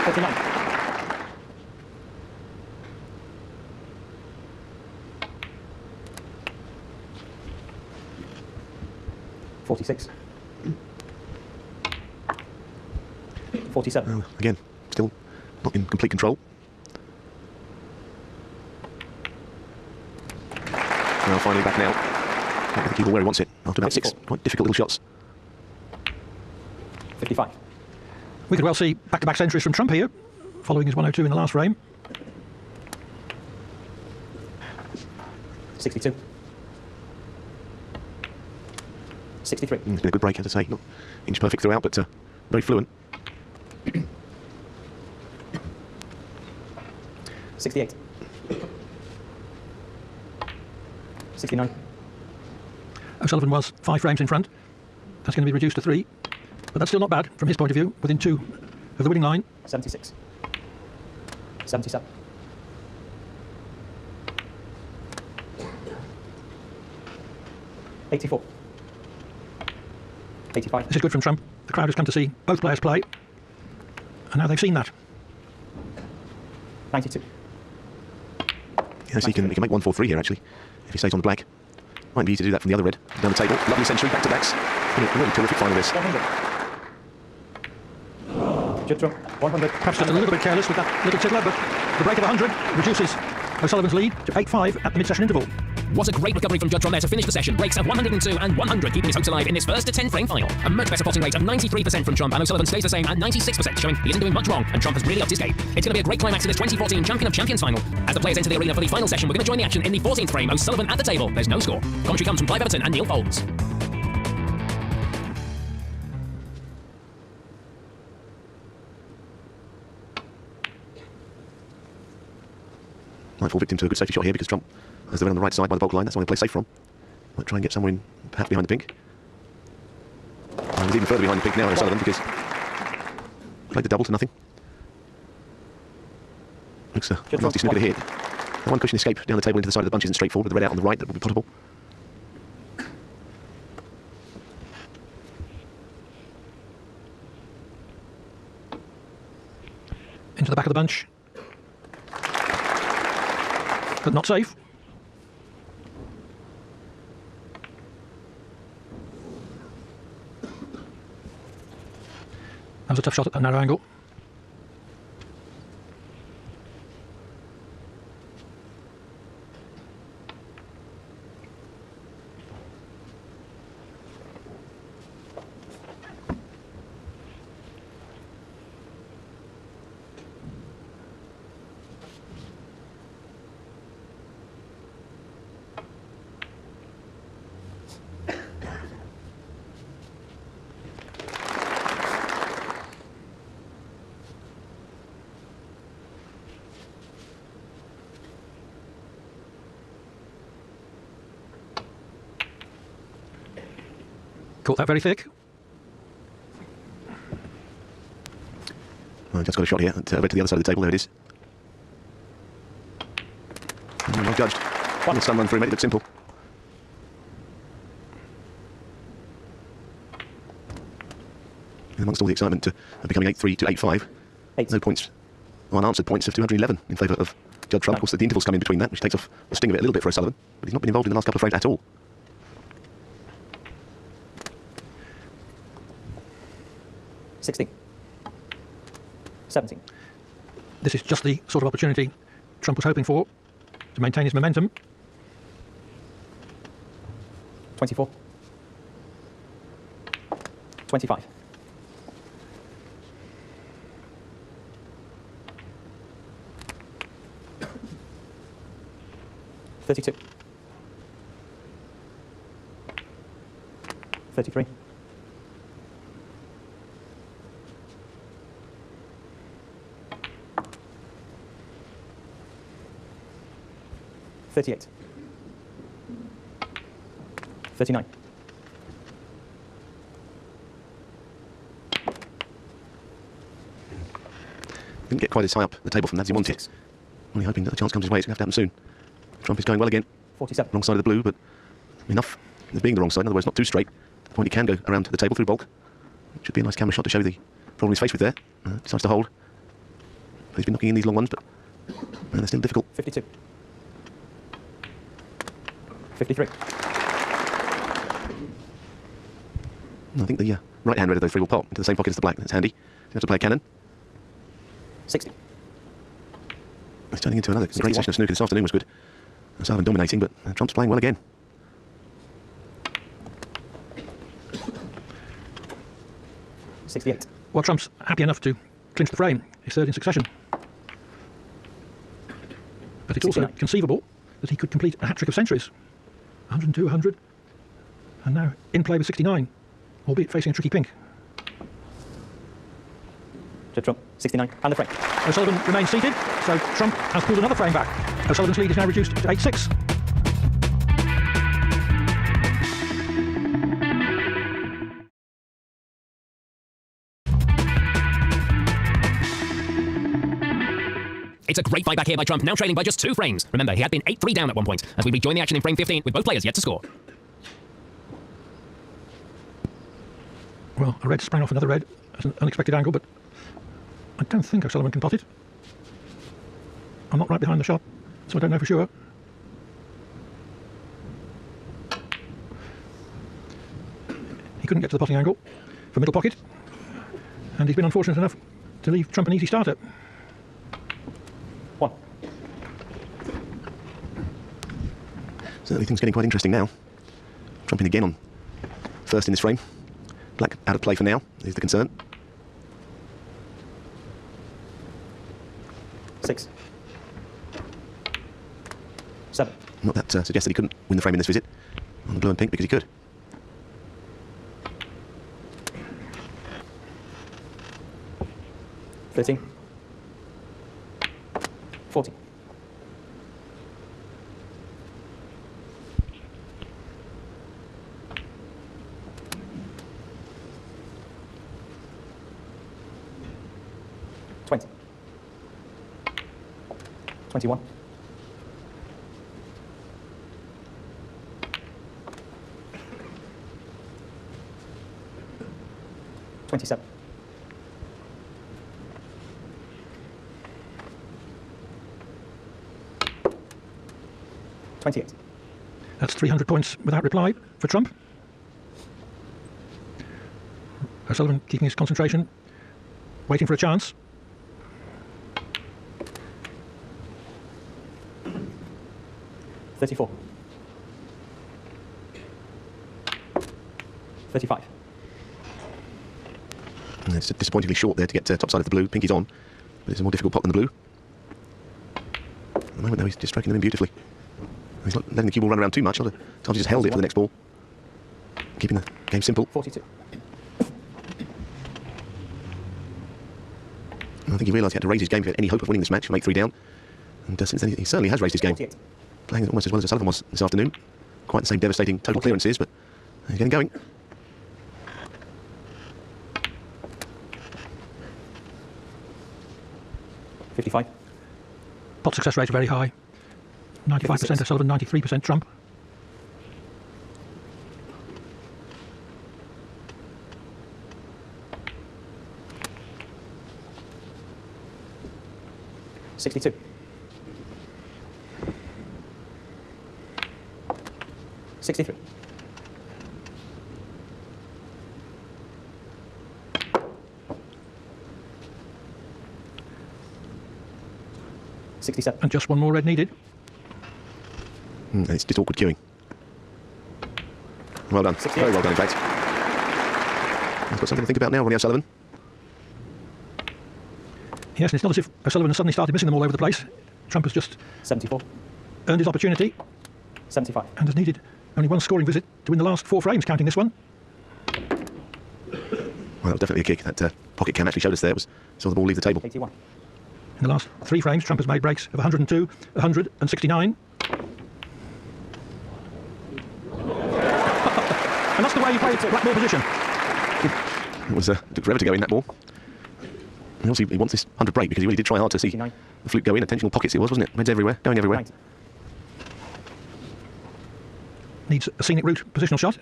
39. 46. 47. Well, again, still not in complete control. Well, finally back now. Get the cue ball where he wants it. After about 6 quite difficult little shots. 55. We could well see back-to-back centuries from Trump here, following his 102 in the last frame. 62. 63. It's been a good break, as I say. Not inch perfect throughout, but very fluent. 68. 69. O'Sullivan was 5 frames in front. That's going to be reduced to 3. But that's still not bad from his point of view, within 2 of the winning line. 76. 77. 84. 85. This is good from Trump. The crowd has come to see both players play. And now they've seen that. 92. Yeah, so he can make 1-4-3 here, actually, if he stays on the black. Might be easy to do that from the other red. Down the table. Lovely century, back-to-backs. Really terrific final this. 100. Judd Trump, 100. Perhaps just a little bit careless with that little tiddler, but the break of 100 reduces O'Sullivan's lead to 8-5 at the mid-session interval. What a great recovery from Judd from there to finish the session. Breaks at 102 and 100, keeping his hopes alive in this first to 10-frame final. A much better potting rate of 93% from Trump, and O'Sullivan stays the same at 96%, showing he isn't doing much wrong, and Trump has really upped his game. It's going to be a great climax to this 2014 Champion of Champions final. As the players enter the arena for the final session, we're going to join the action in the 14th frame. O'Sullivan at the table. There's no score. Commentary comes from Clive Everton and Neil Folds. Might fall victim to a good safety shot here because Trump has the red on the right side by the bulk line. That's why they play safe from. Might try and get someone in, perhaps behind the pink. And he's even further behind the pink now, O'Sullivan, because played the double to nothing. Looks a nasty snooker to hit. That one cushion escape down the table into the side of the bunch isn't straightforward, with the red out on the right, that will be potable. Into the back of the bunch. But not safe. That was a tough shot at that narrow angle. Caught that very thick. Well, just got a shot here, over to the other side of the table, there it is. Well judged. One sun run through, made it look simple. And amongst all the excitement of becoming 8-3 to 8-5, no points, unanswered points of 211 in favour of Judd Trump. Of course, the intervals come in between that, which takes off the sting of it a little bit for Sullivan, but he's not been involved in the last couple of frames at all. 16. 17. This is just the sort of opportunity Trump was hoping for to maintain his momentum. 24. 25. 32. 33. 38. 39. 'Didn't get quite as high up the table from that as he wanted. Only hoping that the chance comes his way. It's going to have to happen soon. Trump is going well again. 47. Wrong side of the blue, but enough as being the wrong side. In other words, not too straight. To the point he can go around the table through bulk. Should be a nice camera shot to show the problem he's faced with there. Decides to hold. But he's been knocking in these long ones, but they're still difficult. 52. 53. I think the right-hand red of those three will pop into the same pocket as the black. That's handy. You have to play a cannon. 60. It's turning into another great 61. session of snooker this afternoon was good. Sullivan dominating, but Trump's playing well again. 68. Well, Trump's happy enough to clinch the frame, his third in succession. But it's also 69. conceivable that he could complete a hat-trick of centuries. 102, 100, and now in play with 69, albeit facing a tricky pink. Judd Trump, 69. And the frame. O'Sullivan remains seated, so Trump has pulled another frame back. O'Sullivan's lead is now reduced to 8-6. It's a great fight back here by Trump, now trailing by just 2 frames. Remember, he had been 8-3 down at one point, as we rejoin the action in frame 15 with both players yet to score. Well, a red sprang off another red at an unexpected angle, but I don't think O'Sullivan can pot it. I'm not right behind the shot, so I don't know for sure. He couldn't get to the potting angle for middle pocket, and he's been unfortunate enough to leave Trump an easy starter. 1. Certainly things getting quite interesting now. Trump in again on first in this frame. Black out of play for now, is the concern. 6. 7. Not that suggests that he couldn't win the frame in this visit on the blue and pink, because he could. 13. 14. 20. 21. 27. 28. That's 300 points without reply for Trump. O'Sullivan keeping his concentration, waiting for a chance. 34. 35. And it's disappointingly short there to get top side of the blue. Pink is on, but it's a more difficult pot than the blue. At the moment, though, he's just striking them in beautifully. He's not letting the cue ball run around too much. A lot of times he just held it for the next ball, keeping the game simple. 42. And I think he realised he had to raise his game if he had any hope of winning this match from 8-3 down. And since then, he certainly has raised his game. 48. Playing almost as well as Sullivan was this afternoon. Quite the same devastating total clearances, but he's getting going. $55. Pot success rate very high. 95% 56. O'Sullivan, 93% Trump. $62. 63. 67. And just one more red needed. And it's just awkward queuing. Well done. 68. Very well done, in fact. He's got something to think about now, Ronnie O'Sullivan. Yes, and it's not as if O'Sullivan has suddenly started missing them all over the place. Trump has just 74. earned his opportunity 75. and has needed only one scoring visit to win the last 4 frames, counting this one. Well, that was definitely a kick. That pocket cam actually showed us there. Saw the ball leave the table. 81. In the last 3 frames, Trump has made breaks of 102, 100 and 69. And that's the way he played black ball position. It was took forever to go in, that ball. And obviously he wants this 100 break because he really did try hard to see 89. the fluke go in. Intentional pockets it was, wasn't it? Reds everywhere, going everywhere. 90. Needs a scenic route positional shot.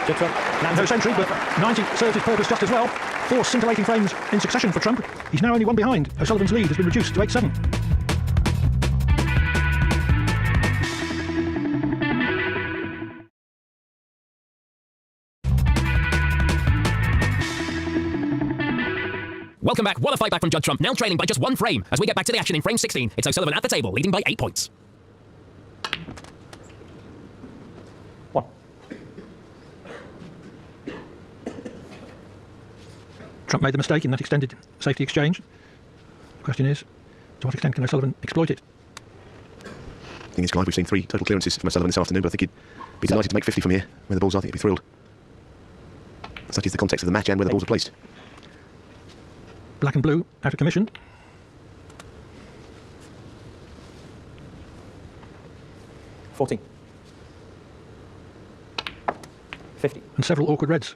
Judd Trump. No century, but 90 serves his purpose just as well. 4 scintillating frames in succession for Trump. He's now only one behind. O'Sullivan's lead has been reduced to 8-7. Welcome back. What a fight back from Judd Trump, now trailing by just 1 frame. As we get back to the action in frame 16, it's O'Sullivan at the table, leading by 8 points. 1. Trump made the mistake in that extended safety exchange. The question is, to what extent can O'Sullivan exploit it? I think it's Clive. We've seen 3 total clearances from Sullivan this afternoon, but I think he'd be delighted to make 50 from here. Where the balls are, I think he'd be thrilled. Such is the context of the match and where the balls are placed. Black and blue out of commission. $14. $50. And several awkward reds.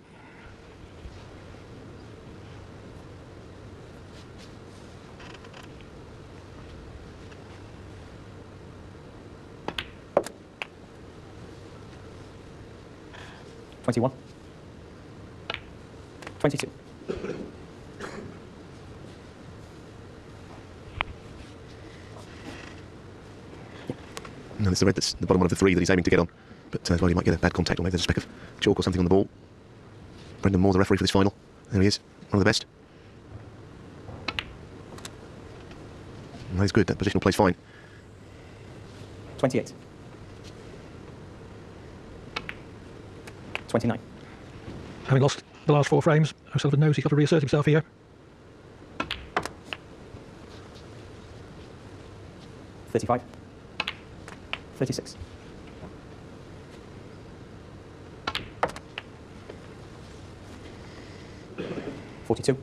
$21. $22. No, it's the red that's the bottom one of the three that he's aiming to get on. But as well, he might get a bad contact, or maybe there's a speck of chalk or something on the ball. Brendan Moore, the referee for this final. There he is, one of the best. No, he's good, that positional play's fine. 28. 29. Having lost the last 4 frames, Sullivan knows he's got to reassert himself here. 35. 36. $42.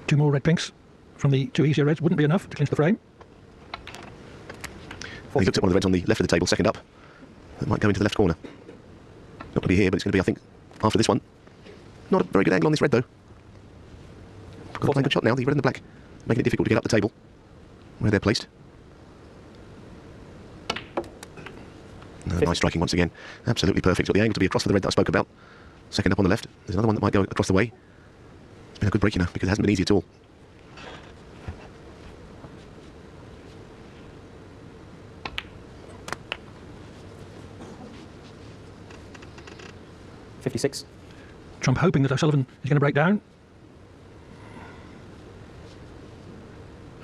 2 more red pinks from the 2 easier reds wouldn't be enough to clinch the frame. He looked at one of the reds on the left of the table, second up. That might go into the left corner. Not going to be here, but it's going to be, I think, after this one. Not a very good angle on this red, though. Got to play a good shot now, the red and the black. Making it difficult to get up the table where they're placed. Nice striking once again. Absolutely perfect. Got the angle to be across for the red that I spoke about. Second up on the left. There's another one that might go across the way. It's been a good break, you know, because it hasn't been easy at all. $56. Trump hoping that O'Sullivan is going to break down.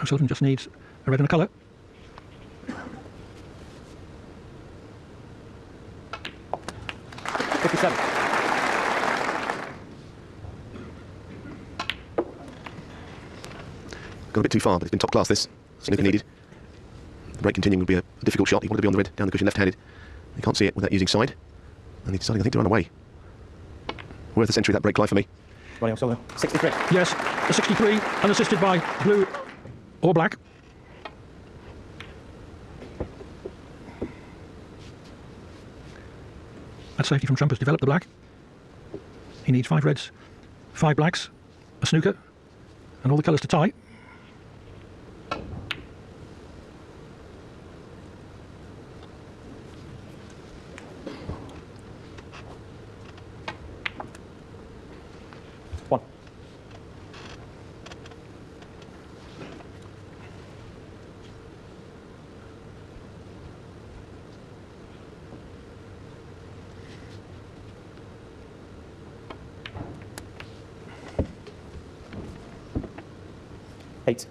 O'Sullivan just needs a red and a colour. $57. Gone a bit too far, but it's been top class this. Snooker needed. The break continuing would be a difficult shot. He wanted to be on the red, down the cushion left-handed. He can't see it without using side. And he's deciding, I think, to run away. Worth a century, that break lie for me. Ronnie O'Sullivan. 63. Yes, a 63, unassisted by blue or black. That safety from Trump has developed the black. He needs 5 reds, 5 blacks, a snooker, and all the colours to tie. One. $8.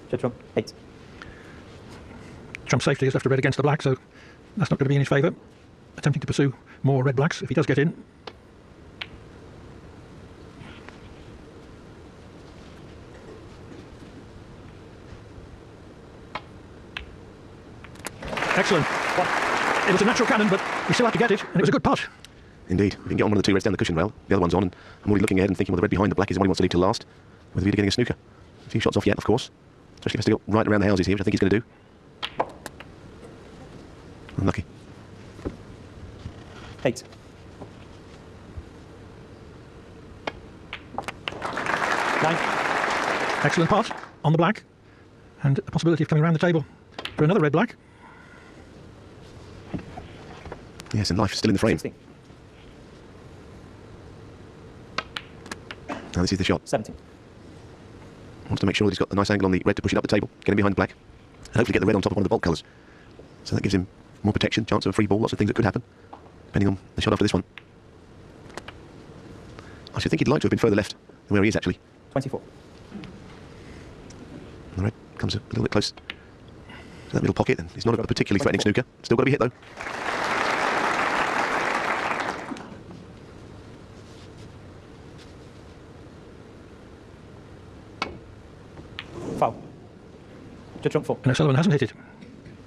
Judd Trump. 8. Trump's safety has left a red against the black, so that's not going to be in his favour. Attempting to pursue more red blacks if he does get in. Excellent. It was a natural cannon, but he still had to get it, and it was a good putt. Indeed. We can get on one of the 2 reds down the cushion rail. The other one's on, and I'm already looking ahead and thinking, well, the red behind the black is the one he wants to leave till last. With a view to getting a snooker. A few shots off yet, of course. Especially if he has to go right around the houses here, which I think he's going to do. Unlucky. 8. 9. Excellent putt on the black, and a possibility of coming around the table for another red black. Yes, and life is still in the frame. 16. Now this is the shot. 17. Wants to make sure that he's got a nice angle on the red to push it up the table, get him behind the black, and hopefully get the red on top of one of the bolt colours. So that gives him more protection, chance of a free ball, lots of things that could happen, depending on the shot after this one. I should think he'd like to have been further left than where he is, actually. 24. The red comes a little bit close to that middle pocket, and he's not a particularly threatening snooker. Still got to be hit, though. Foul. Judd Trump 4. And O'Sullivan hasn't hit it.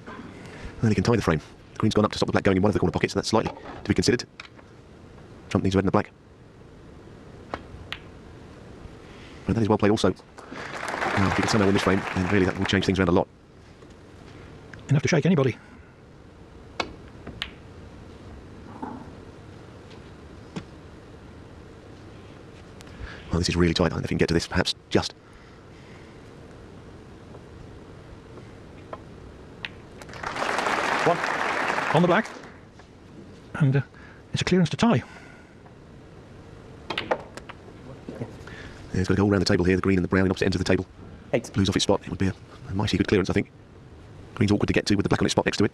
And then he can tie the frame. Green's gone up to stop the black going in one of the corner pockets, and that's slightly to be considered. Trump needs red and the black. But that is well played also. Now, if he can somehow win this frame, then really that will change things around a lot. Enough to shake anybody. Well, this is really tight. I don't know if he can get to this, perhaps just. One. On the black. And it's a clearance to tie. Yeah, he's got to go all around the table here, the green and the brown in opposite ends of the table. 8. Blue's off its spot. It would be a mighty good clearance, I think. Green's awkward to get to with the black on its spot next to it.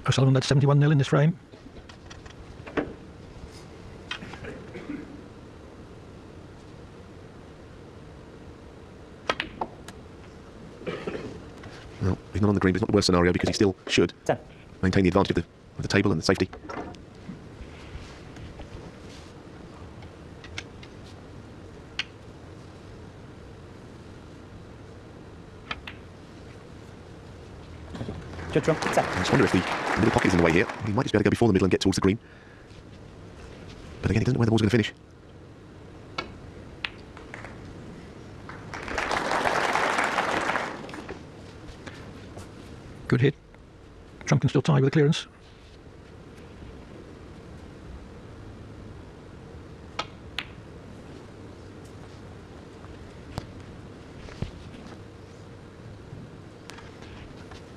Sullivan led 71-0 in this frame. Well, he's not on the green, but it's not the worst scenario because he still should 10. maintain the advantage of the table and the safety. Judd trump. 10. I just wonder if the middle pocket is in the way here. He might just be able to go before the middle and get towards the green. But again, he doesn't know where the ball's going to finish. Good hit. Trump can still tie with a clearance.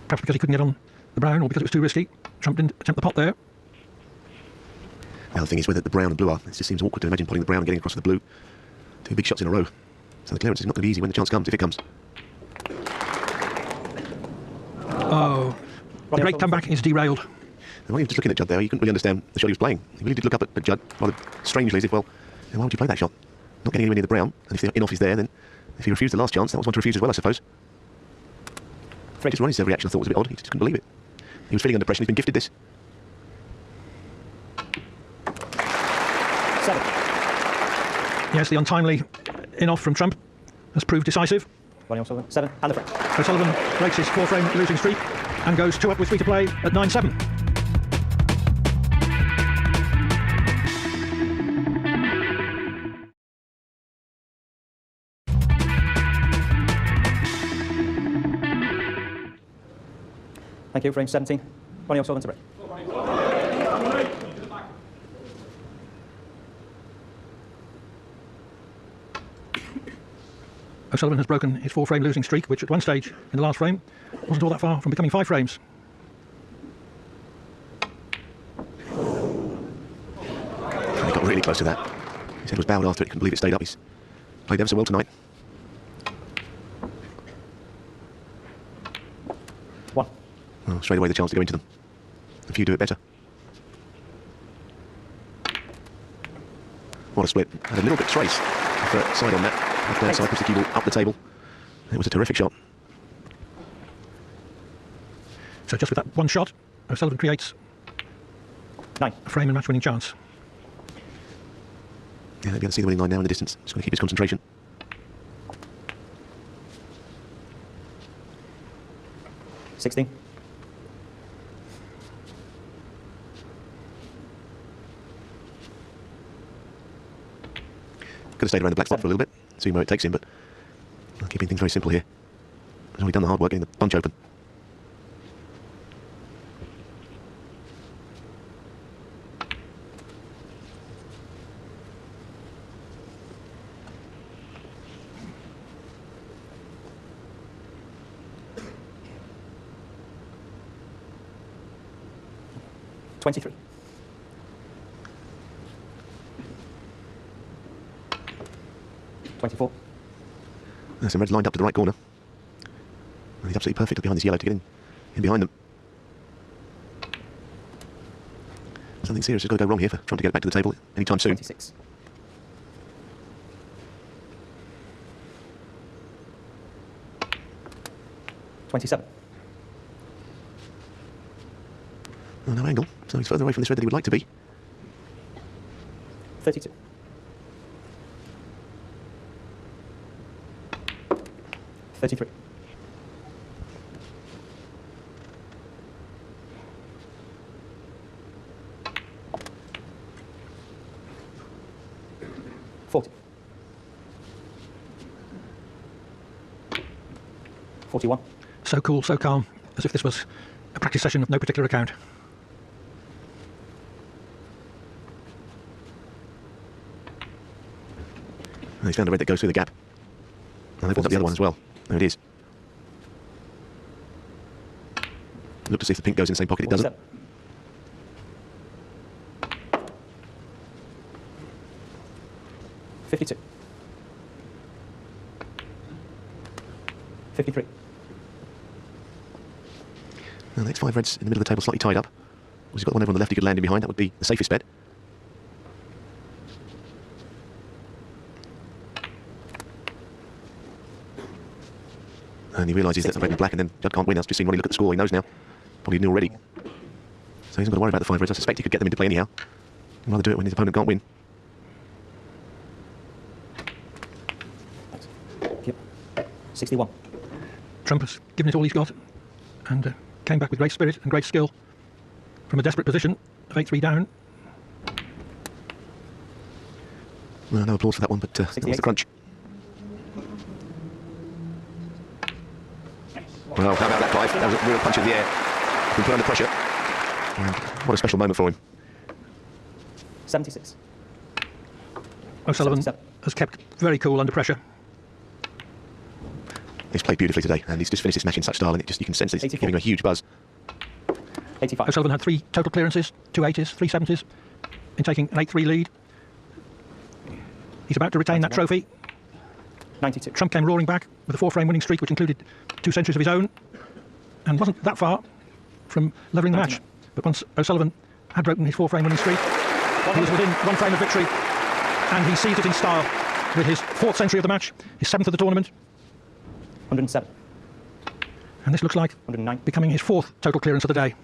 Perhaps because he couldn't get on the brown or because it was too risky. Trump didn't attempt the pot there. Now the thing is whether the brown and blue are. It just seems awkward to imagine putting the brown and getting across to the blue. 2 big shots in a row. So the clearance is not going to be easy when the chance comes, if it comes. Oh, the great comeback is derailed. And when he was just looking at Judd there, you couldn't really understand the shot he was playing. He really did look up at Judd rather strangely as if, well, why would you play that shot? Not getting anywhere near the brown. And if the in-off is there, then if he refused the last chance, that was one to refuse as well, I suppose. 3. Just Ronnie's reaction I thought was a bit odd. He just couldn't believe it. He was feeling under pressure. He's been gifted this. 7. Yes, the untimely in-off from Trump has proved decisive. Ronnie Sullivan. 7. And the frame. Sullivan breaks his 4-frame losing streak and goes 2 up with 3 to play at 9-7. Thank you. Frame 17. Ronnie Sullivan to break. O'Sullivan has broken his 4-frame losing streak, which at one stage in the last frame wasn't all that far from becoming 5 frames. He got really close to that. His head was bowed after it. Couldn't believe it stayed up. He's played ever so well tonight. 1. Well, straight away the chance to go into them. A few do it better. What a split. Had a little bit trace. Left side on that. Left hand side puts the cue ball up the table. It was a terrific shot. So just with that one shot, O'Sullivan creates 9. a frame and match-winning chance. Yeah, they'll be able to see the winning line now in the distance. Just got to keep his concentration. 16. Could have stayed around the black spot for a little bit, seeing where it takes him, but keeping things very simple here. He's already done the hard work, getting the bunch open. $23. 24. There's some reds lined up to the right corner. And he's absolutely perfect behind this yellow to get in behind them. Something serious has got to go wrong here for trying to get it back to the table anytime soon. 26. $27. Oh, no angle, so he's further away from this red than he would like to be. 32. 33. 41. So cool, so calm, as if this was a practice session of no particular account. And he's found a red that goes through the gap. And they've got the other one as well. There it is. Look to see if the pink goes in the same pocket. It doesn't. 52. 53. Now, the next 5 reds in the middle of the table slightly tied up. He's got one over on the left he could land in behind. That would be the safest bet. And he realises that the red and black, and then Judd can't win. I've just seen Ronnie look at the score. He knows now. Probably knew already. So he hasn't got to worry about the 5 reds. I suspect he could get them into play anyhow. He'd rather do it when his opponent can't win. Yep. 61. Trump has given it all he's got and came back with great spirit and great skill from a desperate position of 8-3 down. Well, no applause for that one, but that was the crunch. Well, how about that, Clive? That was a real punch in the air. Been put under pressure. And what a special moment for him. 76. O'Sullivan 77. has kept very cool under pressure. He's played beautifully today, and he's just finished this match in such style, and you can sense that he's 84. giving a huge buzz. 85. O'Sullivan had 3 total clearances, 2 80s, 3 70s in taking an 8-3 lead. He's about to retain that trophy. 92. Trump came roaring back with a 4-frame winning streak, which included 2 centuries of his own, and wasn't that far from levelling the match. But once O'Sullivan had broken his 4-frame winning streak, he was within 1 frame of victory, and he seized it in style with his 4th century of the match, his 7th of the tournament. 107. And this looks like 109. becoming his 4th total clearance of the day.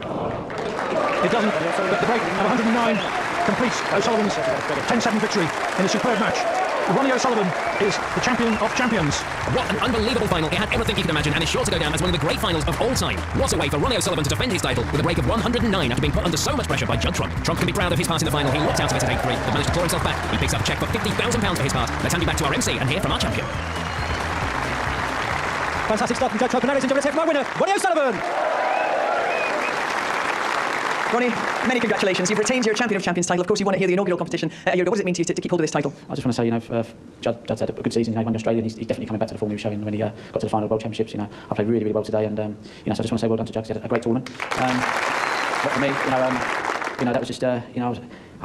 It doesn't, but the break of 109 completes O'Sullivan's 10-7 victory in a superb match. Ronnie O'Sullivan is the champion of champions. What an unbelievable final. It had everything you can imagine and is sure to go down as one of the great finals of all time. What a way for Ronnie O'Sullivan to defend his title with a break of 109 after being put under so much pressure by Judd Trump. Trump can be proud of his part in the final. He walked out of it at 8-3, but managed to claw himself back. He picks up a cheque for £50,000 for his part. Let's hand you back to our MC and hear from our champion. Fantastic stuff from Judd Trump. And now, ladies and gentlemen, let's hear from our winner, Ronnie O'Sullivan. Ronnie, many congratulations. You've retained your Champion of Champions title. Of course, you won it here, the inaugural competition a year ago. What does it mean to you to keep hold of this title? I just want to say, Judd's had a good season. He won in Australia, and he's definitely coming back to the form he was showing when he got to the final of the World Championships. I played really, really well today, and so I just want to say well done to Judd. He had a great tournament. But for me, that was just, I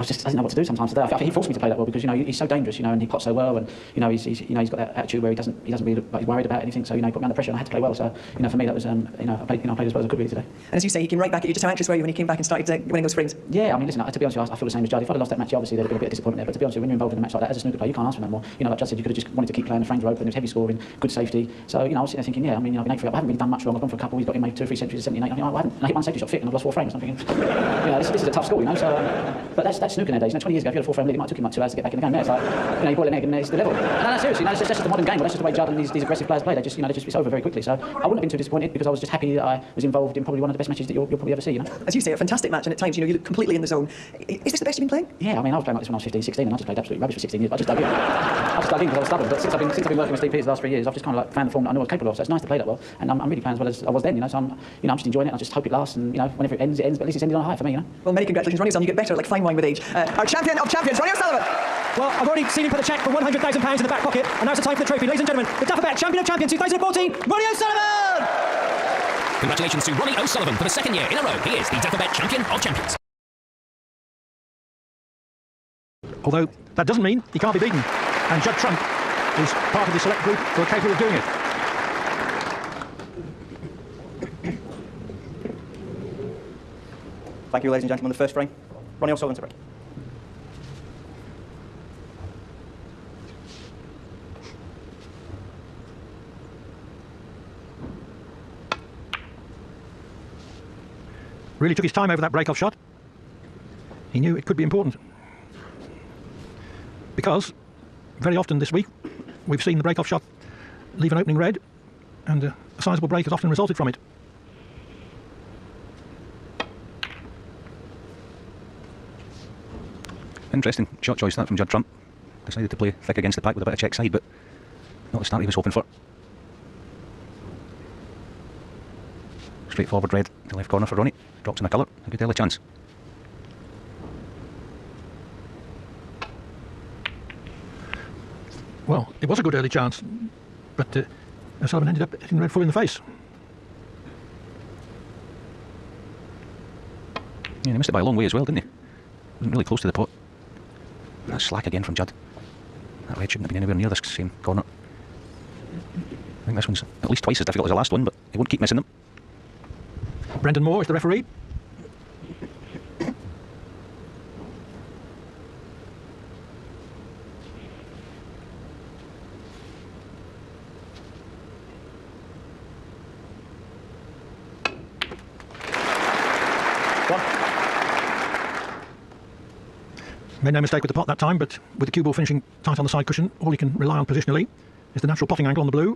didn't know what to do sometimes today. I think he forced me to play that well because he's so dangerous, and he pots so well, and he's got that attitude where he doesn't really look like he's worried about anything. So he put me under pressure, and I had to play well. So for me that was I played as well as I could really today. And as you say, he came right back at you. Just how anxious were you when he came back and started winning those frames? Yeah, I mean, listen, to be honest with you, I feel the same as Judd. If I'd have lost that match, obviously there'd have been a bit of disappointment there. But to be honest with you, when you're involved in a match like that as a snooker player, you can't ask for no more. Like Judd said, you could have just wanted to keep playing. The frames were open. There was heavy scoring, good safety. So I was sitting there thinking, yeah, I mean, I've been 8-3 up. I haven't really done much wrong. I've gone for a couple. He's got in maybe 2 or 3 centuries, 78. I haven't. And I hit one safety shot fit, and I've lost 4 frames. I'm thinking, this is a tough score, So, but that's snooker nowadays. 20 years ago, if you had a 4-frame lead, it might have took him like 2 hours to get back in the game. There, it's like, you boil an egg and it's the level. No, seriously, that's just the modern game. Well, that's just the way Judd and these aggressive players play. It's over very quickly. So I wouldn't have been too disappointed because I was just happy that I was involved in probably one of the best matches that you'll probably ever see. As you say, a fantastic match, and at times, you look completely in the zone. Is this the best you've been playing? Yeah, I mean, I was playing like this when I was 15, 16, and I just played absolutely rubbish for 16 years. But I just dug in. because I was stubborn. But since I've been working with Steve Peters the last 3 years, I've just kind of found the form that I knew I was capable of. So it's nice to play that well, and I'm really playing as well as I was then. So I'm just enjoying it. I just hope it lasts, and whenever it ends, it ends. But at least it's ended on a high for me. Well, many congratulations, Ronnie O'Sullivan. You get better, like fine wine with age. Our champion of champions, Ronnie O'Sullivan. Well, I've already seen him put a cheque for £100,000 in the back pocket, and now it's the time for the trophy. Ladies and gentlemen, the Duffer Bet Champion of Champions 2014, Ronnie O'Sullivan! Congratulations to Ronnie O'Sullivan for the 2nd year in a row. He is the Duffer Bet Champion of Champions. Although that doesn't mean he can't be beaten, and Judd Trump is part of the select group who are capable of doing it. Thank you, ladies and gentlemen. The first frame, Ronnie O'Sullivan to break. Really took his time over that break-off shot. He knew it could be important. Because very often this week we've seen the break-off shot leave an opening red, and a sizable break has often resulted from it. Interesting shot choice that from Judd Trump. Decided to play thick against the pack with a bit of check side, but not the start he was hoping for. Straightforward red to left corner for Ronnie. Drops in a colour. A good early chance. Well, it was a good early chance, but Sullivan ended up hitting red full in the face. Yeah, he missed it by a long way as well, didn't he? Wasn't really close to the pot. That's slack again from Judd. That red shouldn't have been anywhere near this same corner. I think this one's at least twice as difficult as the last one, but he won't keep missing them. Brendan Moore is the referee. Made no mistake with the pot that time, but with the cue ball finishing tight on the side cushion, all he can rely on positionally is the natural potting angle on the blue.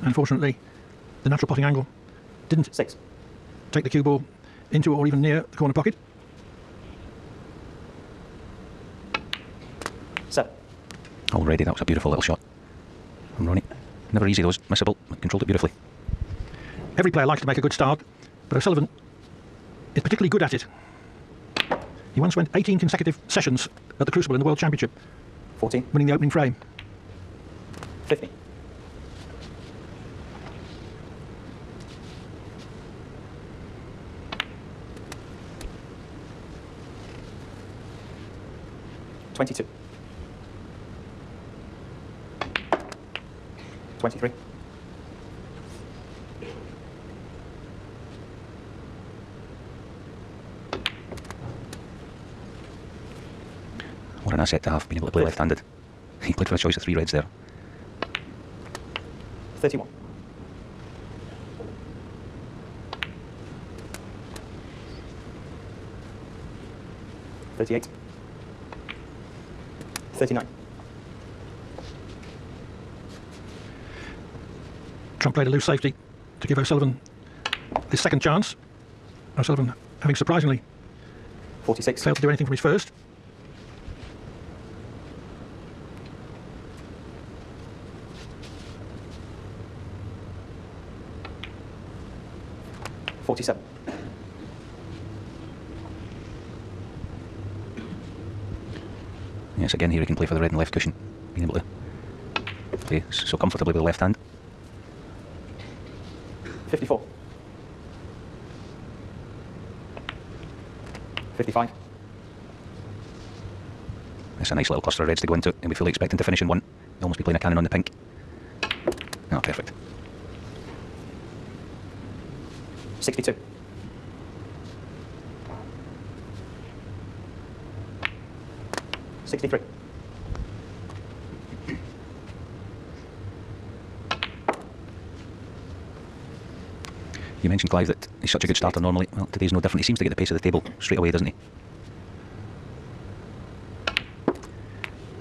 Unfortunately, the natural potting angle didn't take the cue ball into or even near the corner pocket. 7. Already, that was a beautiful little shot from Ronnie. Never easy, those missable, but controlled it beautifully. Every player likes to make a good start, but O'Sullivan is particularly good at it. He once went 18 consecutive sessions at the Crucible in the World Championship, 14. winning the opening frame. 15. 22. 23. 'What an asset to have, being able to play left-handed. He played for a choice of 3 reds there. 31. 38. 39. Trump played a loose safety to give O'Sullivan his second chance. O'Sullivan having surprisingly 46. failed to do anything from his first. 47. Yes, again here he can play for the red and left cushion. Being able to play so comfortably with the left hand. 54. 55. It's a nice little cluster of reds to go into. He'll be fully expecting to finish in one. He'll almost be playing a cannon on the pink. Oh, perfect. 62. 63. You mentioned, Clive, that he's such a good starter normally. Well, today's no different. He seems to get the pace of the table straight away, doesn't he?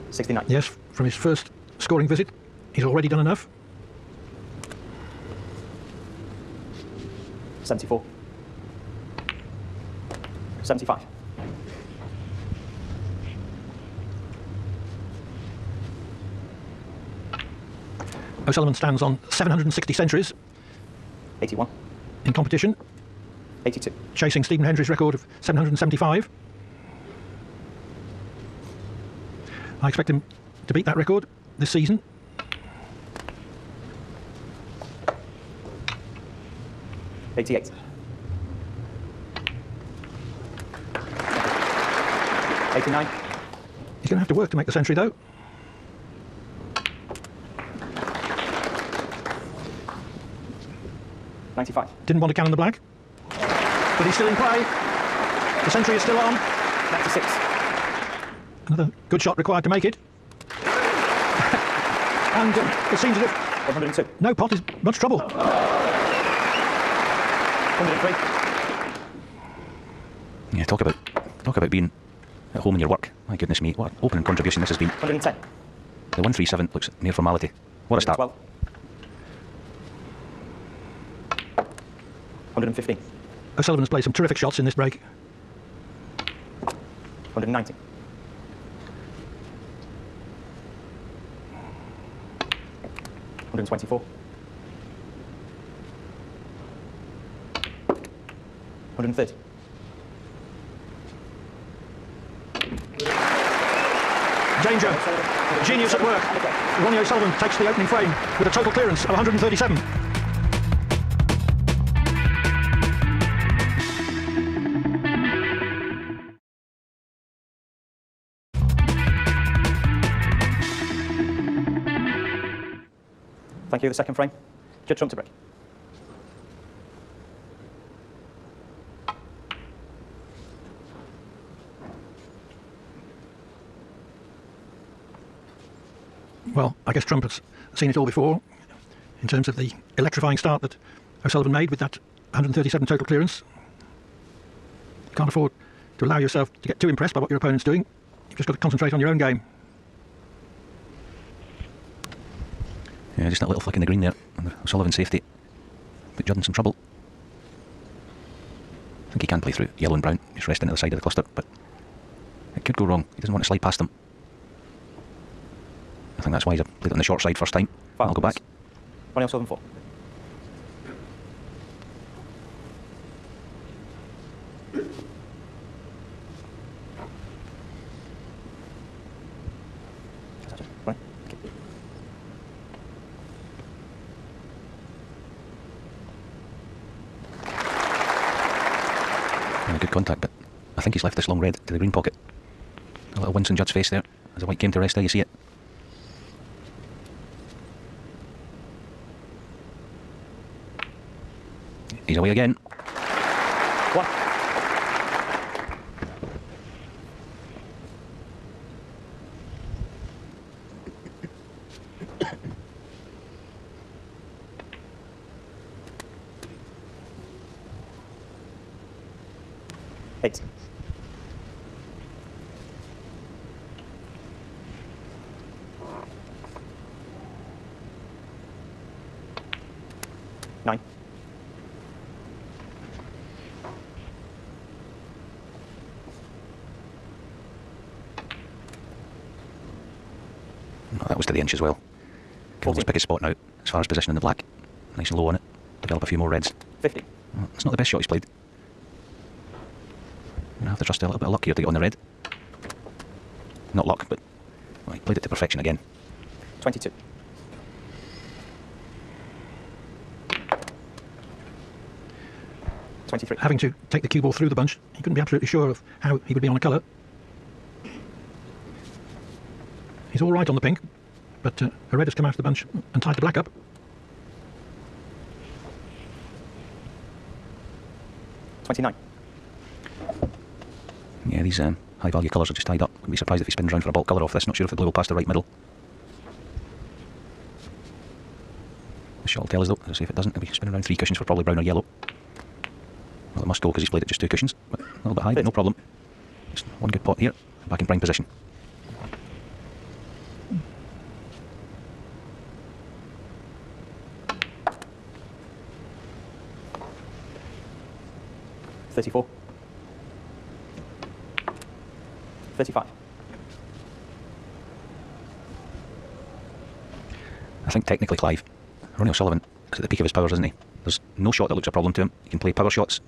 69. Yes, from his first scoring visit, he's already done enough. 74. 75. O'Sullivan stands on 760 centuries 81. in competition, 82. chasing Stephen Hendry's record of 775. I expect him to beat that record this season. 88. 89. He's going to have to work to make the century, though. 95. Didn't want to cannon the black, but he's still in play. The century is still on. 96. Another good shot required to make it. And it seems as if 102. no pot is much trouble. 103. Yeah, talk about being at home in your work. My goodness me, what an opening contribution this has been. 110. The 137 looks mere formality. What a start. 12. 115. O'Sullivan's played some terrific shots in this break. 190. 124. 130. Danger. Genius at work. Ronnie O'Sullivan takes the opening frame with a total clearance of 137. Thank you. The second frame. Judd trump to break. Well, I guess Trump has seen it all before in terms of the electrifying start that O'Sullivan made with that 137 total clearance. You can't afford to allow yourself to get too impressed by what your opponent's doing. You've just got to concentrate on your own game. Yeah, just that little flick in the green there. Sullivan's safety put Judd in some trouble. I think he can play through yellow and brown, just rest into the side of the cluster, but it could go wrong. He doesn't want to slide past them. I think that's why he's played it on the short side first time. I'll go back. Ronnie O'Sullivan 4. Right. Okay. Good contact, but I think he's left this long red to the green pocket. A little wince in Judd's face there as the white came to rest. There you see it. He's away again. 1. Eight. 9. 'Oh, that was to the inch as well. Let's pick his spot now, as far as position in the black. Nice and low on it. Develop a few more reds. 50. Well, it's not the best shot he's played. Gonna have to trust a little bit of luck here to get on the red. Not luck, but well, he played it to perfection again. 22. 23. Having to take the cue ball through the bunch, he couldn't be absolutely sure of how he would be on a colour. He's all right on the pink, but a red has come out of the bunch and tied the black up. 29. Yeah, these high value colours are just tied up. Wouldn't be surprised if he spins round for a bulk colour off this. Not sure if the blue will pass the right middle. The shot will tell us though. As I say, if it doesn't, he'll be spinning around 3 cushions for probably brown or yellow. Well, it must go because he's played it just 2 cushions. But a little bit high, but no problem. Just one good pot here. Back in prime position. $34. 35. I think technically, Clive, Ronnie O'Sullivan is at the peak of his powers, isn't he? There's no shot that looks a problem to him. He can play power shots,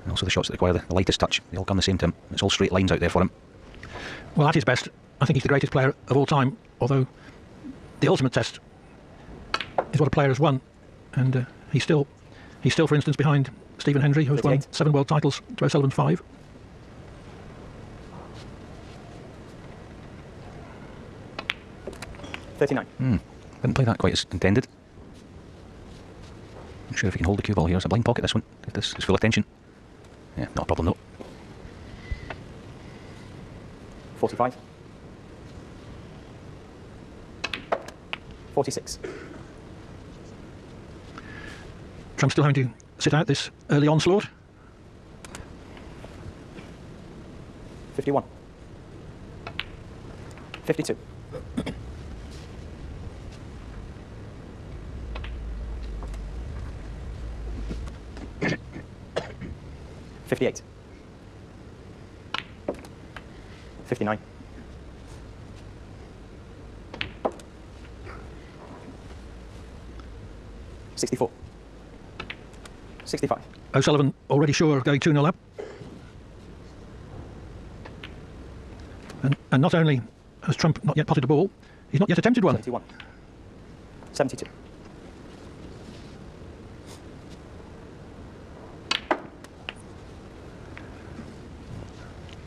and also the shots that require the lightest touch. They all come the same to him. It's all straight lines out there for him. Well, at his best, I think he's the greatest player of all time, although the ultimate test is what a player has won. And he's still, for instance, behind Stephen Hendry, who has won 7 world titles to O'Sullivan's 5. $39. Didn't play that quite as intended. Not sure if he can hold the cue ball here. It's a blind pocket, this one. If this is full attention. Yeah, not a problem though. 45. 46. Trump's still having to sit out this early onslaught. 51. 52. 58. 59. 64. 65. O'Sullivan already sure of going 2-0 up. And not only has Trump not yet potted a ball, he's not yet attempted one. 71. 72.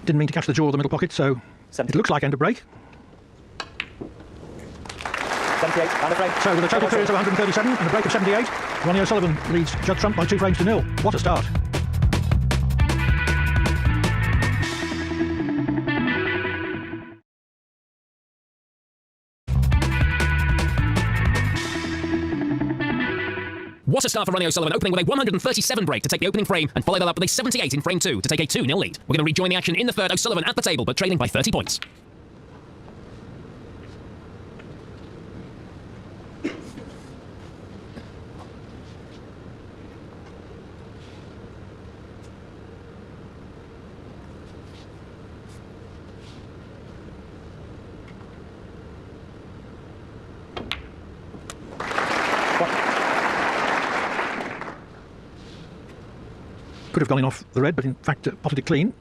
Didn't mean to catch the jaw of the middle pocket, so 70. it looks like end of break. 78. Round of frame. So with a total clearance of 137 and a break of 78, Ronnie O'Sullivan leads Judd Trump by 2 frames to 0. What a start. What a start for Ronnie O'Sullivan, opening with a 137 break to take the opening frame and follow that up with a 78 in frame 2 to take a 2-0 lead. We're going to rejoin the action in the third. O'Sullivan at the table, but trailing by 30 points. Could have gone in off the red, but in fact potted it clean.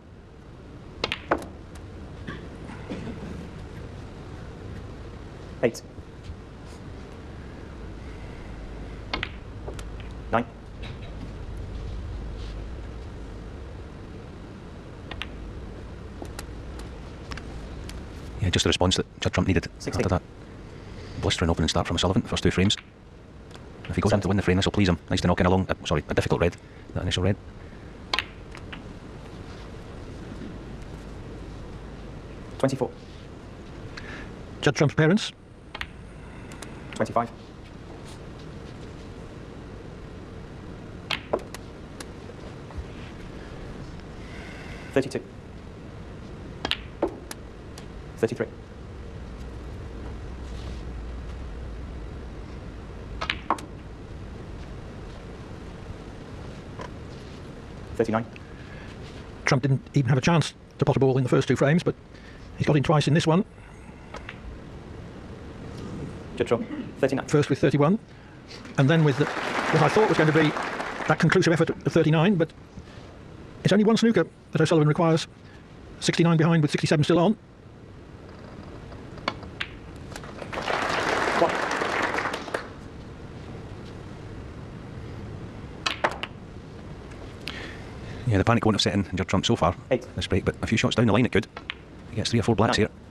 Eight. 9. Yeah, just the response that Judd Trump needed 60. after that blistering opening start from Sullivan, the first 2 frames. If he goes on to win the frame, this will please him. Nice to knock in along, sorry, a difficult red, that initial red. 24. Judd Trump's parents. 25. 32. 33. 39. Trump didn't even have a chance to pot a ball in the first 2 frames, but he's got in twice in this one. Judd Trump. 39. First with 31, and then with what I thought was going to be that conclusive effort of 39, but it's only 1 snooker that O'Sullivan requires. 69 behind with 67 still on. 1. Yeah, the panic won't have set in Judd Trump so far 8. this break, but a few shots down the line it could. He gets 3 or 4 blacks Nine. here.